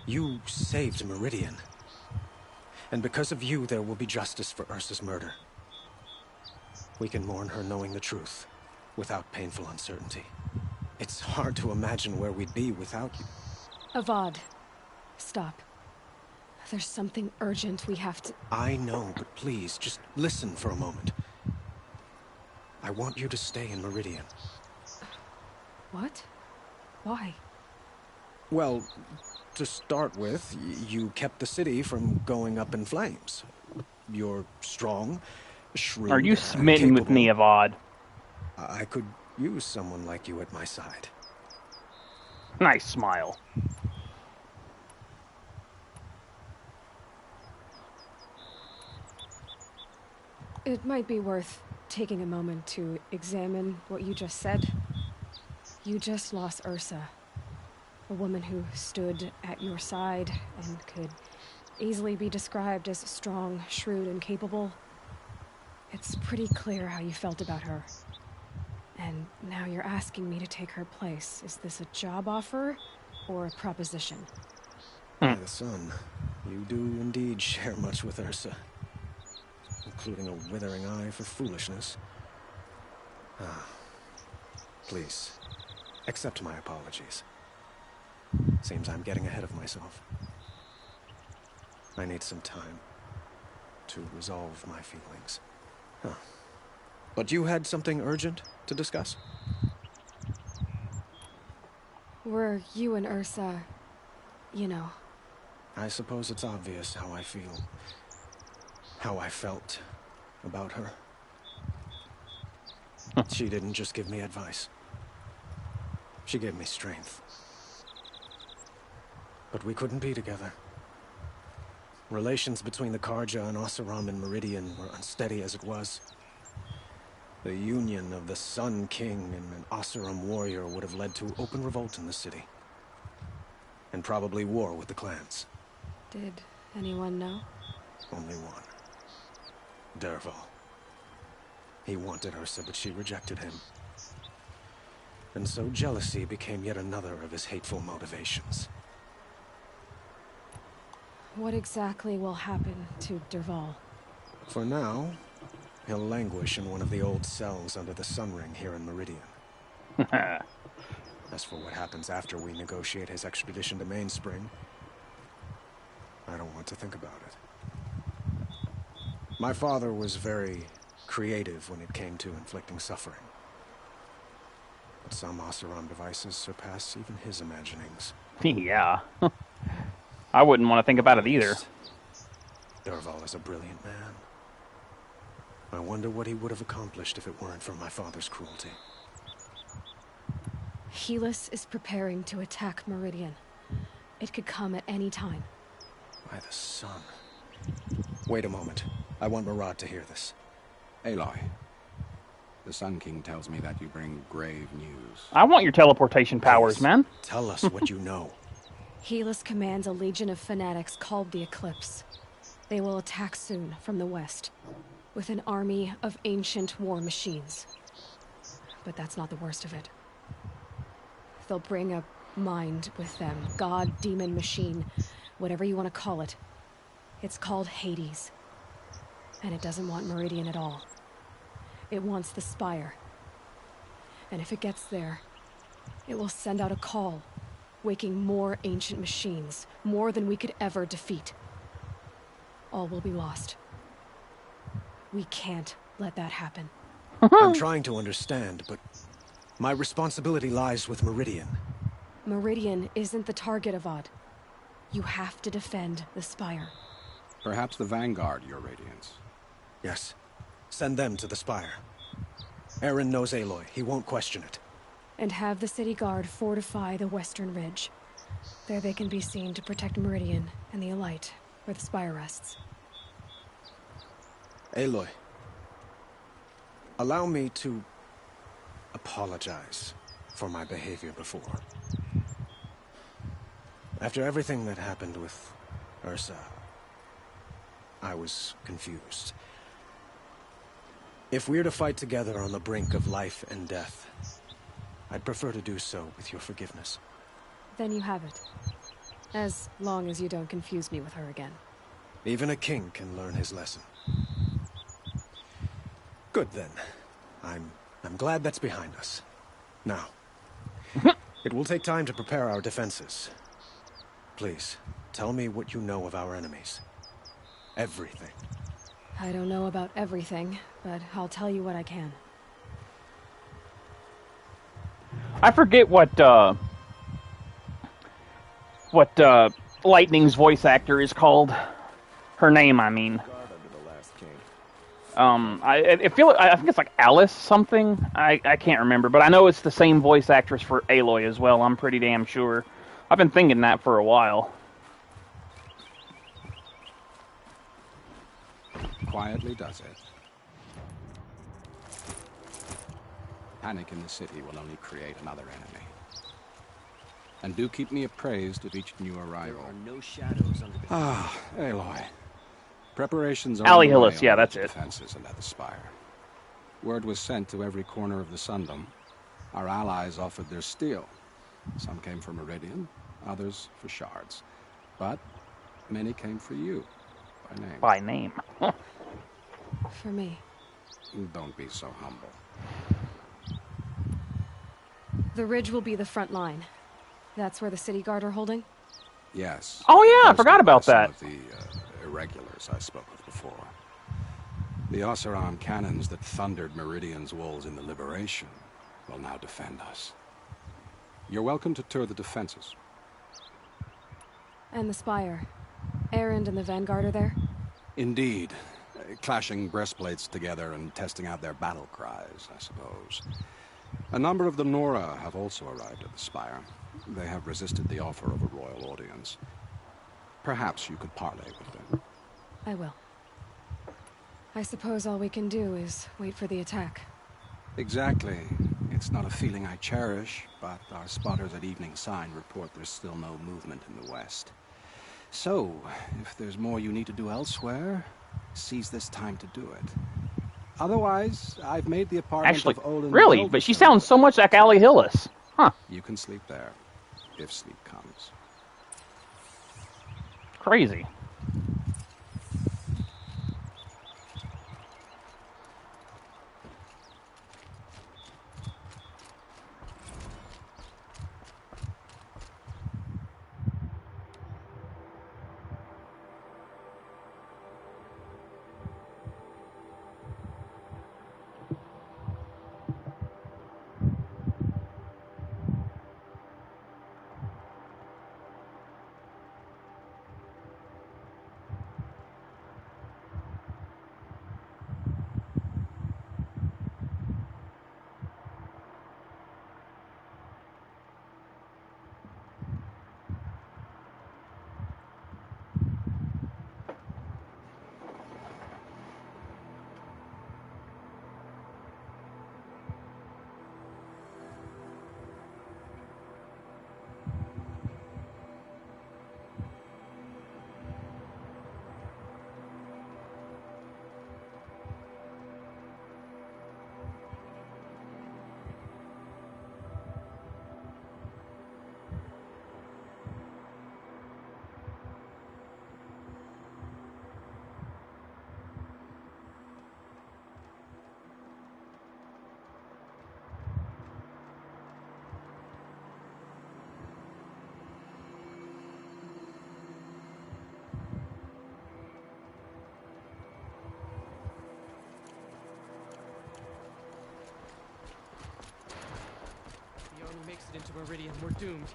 Speaker 17: You saved Meridian. And because of you, there will be justice for Ursa's murder. We can mourn her knowing the truth, without painful uncertainty. It's hard to imagine where we'd be without you.
Speaker 3: Avad, stop. There's something urgent we have to...
Speaker 17: I know, but please, just listen for a moment. I want you to stay in Meridian.
Speaker 3: What? Why?
Speaker 17: Well, to start with, you kept the city from going up in flames. You're strong, shrewd,
Speaker 1: Are you smitten with me, Avad?
Speaker 17: I could use someone like you at my side.
Speaker 1: Nice smile.
Speaker 3: It might be worth taking a moment to examine what you just said. You just lost Ursa, a woman who stood at your side and could easily be described as strong, shrewd, and capable. It's pretty clear how you felt about her. And now you're asking me to take her place. Is this a job offer or a proposition?
Speaker 17: By the sun, you do indeed share much with Ursa, including a withering eye for foolishness. Please, accept my apologies. Seems I'm getting ahead of myself. I need some time to resolve my feelings. But you had something urgent to discuss?
Speaker 3: Were you and Ursa, you know...
Speaker 17: I suppose it's obvious how I feel. How I felt about her. She didn't just give me advice. She gave me strength. But we couldn't be together. Relations between the Karja and Osseram and Meridian were unsteady as it was. The union of the Sun King and an Osseram warrior would have led to open revolt in the city. And probably war with the clans.
Speaker 3: Did anyone know?
Speaker 17: Only one. Derval. He wanted Ursa, but she rejected him. And so jealousy became yet another of his hateful motivations.
Speaker 3: What exactly will happen to Derval?
Speaker 17: For now, he'll languish in one of the old cells under the Sun Ring here in Meridian. As for what happens after we negotiate his extradition to Mainspring, I don't want to think about it. My father was very creative when it came to inflicting suffering. But some Osseram devices surpass even his imaginings.
Speaker 1: Yeah. I wouldn't want to think about it either.
Speaker 17: Dervahl is a brilliant man. I wonder what he would have accomplished if it weren't for my father's cruelty.
Speaker 3: Helis is preparing to attack Meridian. It could come at any time.
Speaker 17: By the sun. Wait a moment. I want Murad to hear this.
Speaker 18: Aloy, the Sun King tells me that you bring grave news.
Speaker 1: I want your teleportation powers, man.
Speaker 17: Tell us what you know.
Speaker 3: Helis commands a legion of fanatics called the Eclipse. They will attack soon from the west, with an army of ancient war machines. But that's not the worst of it. They'll bring a mind with them. God, demon, machine, whatever you want to call it. It's called Hades. And it doesn't want Meridian at all. It wants the Spire. And if it gets there, it will send out a call, waking more ancient machines, more than we could ever defeat. All will be lost. We can't let that happen.
Speaker 17: I'm trying to understand, but my responsibility lies with Meridian.
Speaker 3: Meridian isn't the target, Avad. You have to defend the Spire.
Speaker 18: Perhaps the Vanguard, Your Radiance.
Speaker 17: Yes. Send them to the Spire. Aaron knows Aloy. He won't question it.
Speaker 3: And have the city guard fortify the western ridge. There they can be seen to protect Meridian and the Elite, where the Spire rests.
Speaker 17: Aloy, allow me to apologize for my behavior before. After everything that happened with Ursa, I was confused. If we're to fight together on the brink of life and death, I'd prefer to do so with your forgiveness.
Speaker 3: Then you have it. As long as you don't confuse me with her again.
Speaker 17: Even a king can learn his lesson. Good then. I'm glad that's behind us. Now, it will take time to prepare our defenses. Please, tell me what you know of our enemies. Everything.
Speaker 3: I don't know about everything, but I'll tell you what I can.
Speaker 1: I forget what Lightning's voice actor is called. Her name, I mean. I think it's like Alice something. I can't remember, but I know it's the same voice actress for Aloy as well. I'm pretty damn sure. I've been thinking that for a while.
Speaker 18: Quietly does it. Panic in the city will only create another enemy. And do keep me appraised of each new arrival.
Speaker 19: There are no shadows under the...
Speaker 18: Ah, Aloy. Preparations are
Speaker 1: Ali
Speaker 18: underway
Speaker 1: Hillis, yeah,
Speaker 18: on
Speaker 1: that's
Speaker 18: the
Speaker 1: it.
Speaker 18: defenses and at the Spire. Word was sent to every corner of the Sundom. Our allies offered their steel. Some came for Meridian, others for shards. But many came for you, by name.
Speaker 1: By name.
Speaker 3: For me.
Speaker 18: Don't be so humble.
Speaker 3: The ridge will be the front line. That's where the city guard are holding?
Speaker 18: Yes.
Speaker 1: Oh yeah, I
Speaker 18: Posted
Speaker 1: forgot about
Speaker 18: by some
Speaker 1: that.
Speaker 18: of the irregulars I spoke of before. The Oseram cannons that thundered Meridian's walls in the Liberation will now defend us. You're welcome to tour the defenses.
Speaker 3: And the Spire. Erend and the Vanguard are there?
Speaker 18: Indeed. Clashing breastplates together and testing out their battle cries, I suppose. A number of the Nora have also arrived at the Spire. They have resisted the offer of a royal audience. Perhaps you could parley with them.
Speaker 3: I will. I suppose all we can do is wait for the attack.
Speaker 18: Exactly. It's not a feeling I cherish, but our spotters at Evening Sign report there's still no movement in the west. So, if there's more you need to do elsewhere, seize this time to do it. Otherwise, I've made the apartment
Speaker 1: Actually,
Speaker 18: of Olin...
Speaker 1: really? But she sounds so much like Ali Hillis. Huh.
Speaker 18: You can sleep there, if sleep comes.
Speaker 1: Crazy.
Speaker 16: Meridian, we're doomed.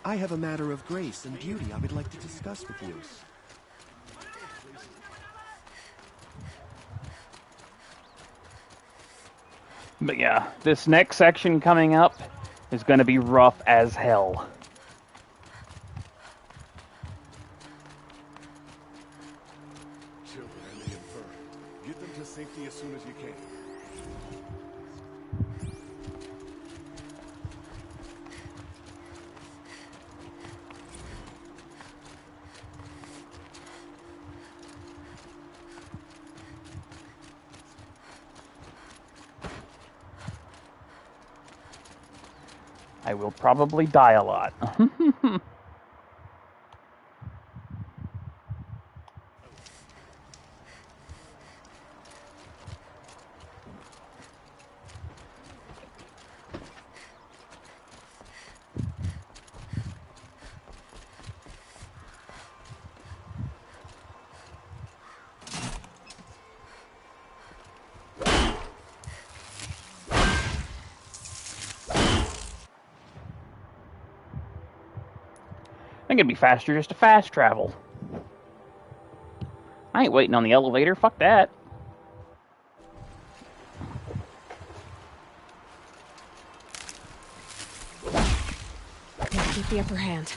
Speaker 19: I have a matter of grace and beauty I would like to discuss with you.
Speaker 1: But yeah, this next section coming up is going to be rough as hell.
Speaker 22: Children and the infirm. Get them to safety as soon as you can.
Speaker 1: I will probably die a lot. I think it'd be faster just to fast travel. I ain't waiting on the elevator, fuck that.
Speaker 3: Gotta keep the upper hand.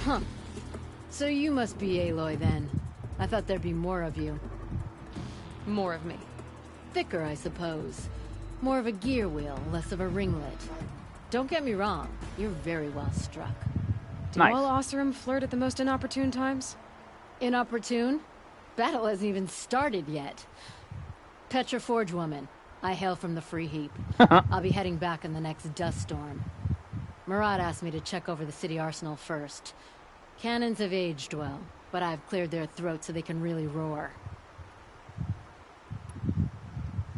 Speaker 4: Huh. So you must be Aloy then. I thought there'd be more of you.
Speaker 3: More of me.
Speaker 4: Thicker, I suppose. More of a gear wheel, less of a ringlet. Don't get me wrong, you're very well struck.
Speaker 3: Do all Oseram flirt at the most inopportune times?
Speaker 4: Inopportune? Battle hasn't even started yet. Petra Forge woman. I hail from the Free Heap. I'll be heading back in the next dust storm. Murad asked me to check over the city arsenal first. Cannons have aged well, but I've cleared their throats so they can really roar.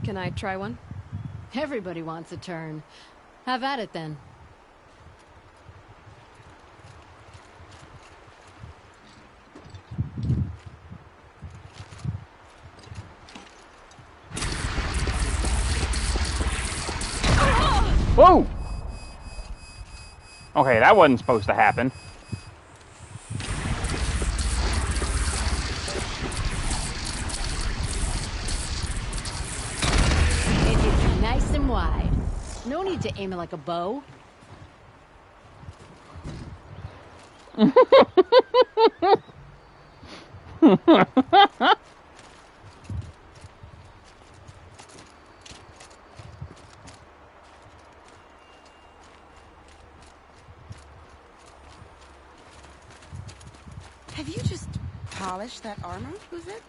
Speaker 3: Can I try one?
Speaker 4: Everybody wants a turn. Have at it then.
Speaker 1: Whoa! Okay, that wasn't supposed to happen.
Speaker 4: It hits you nice and wide. No need to aim it like a bow.
Speaker 6: Have you just polished that armor, was it?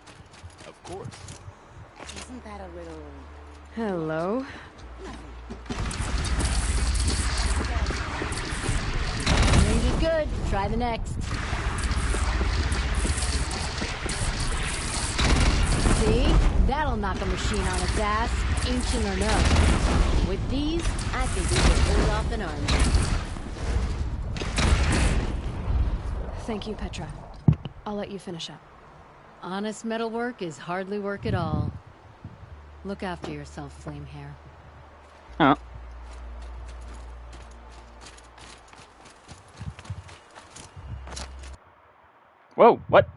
Speaker 22: Of course.
Speaker 6: Isn't that a little...
Speaker 3: Hello?
Speaker 4: Range is good. Try the next. See? That'll knock a machine on its ass, ancient or no. With these, I think we can hold off an army.
Speaker 3: Thank you, Petra. I'll let you finish up.
Speaker 4: Honest metal work is hardly work at all. Look after yourself, Flamehair.
Speaker 1: Huh. Whoa, what?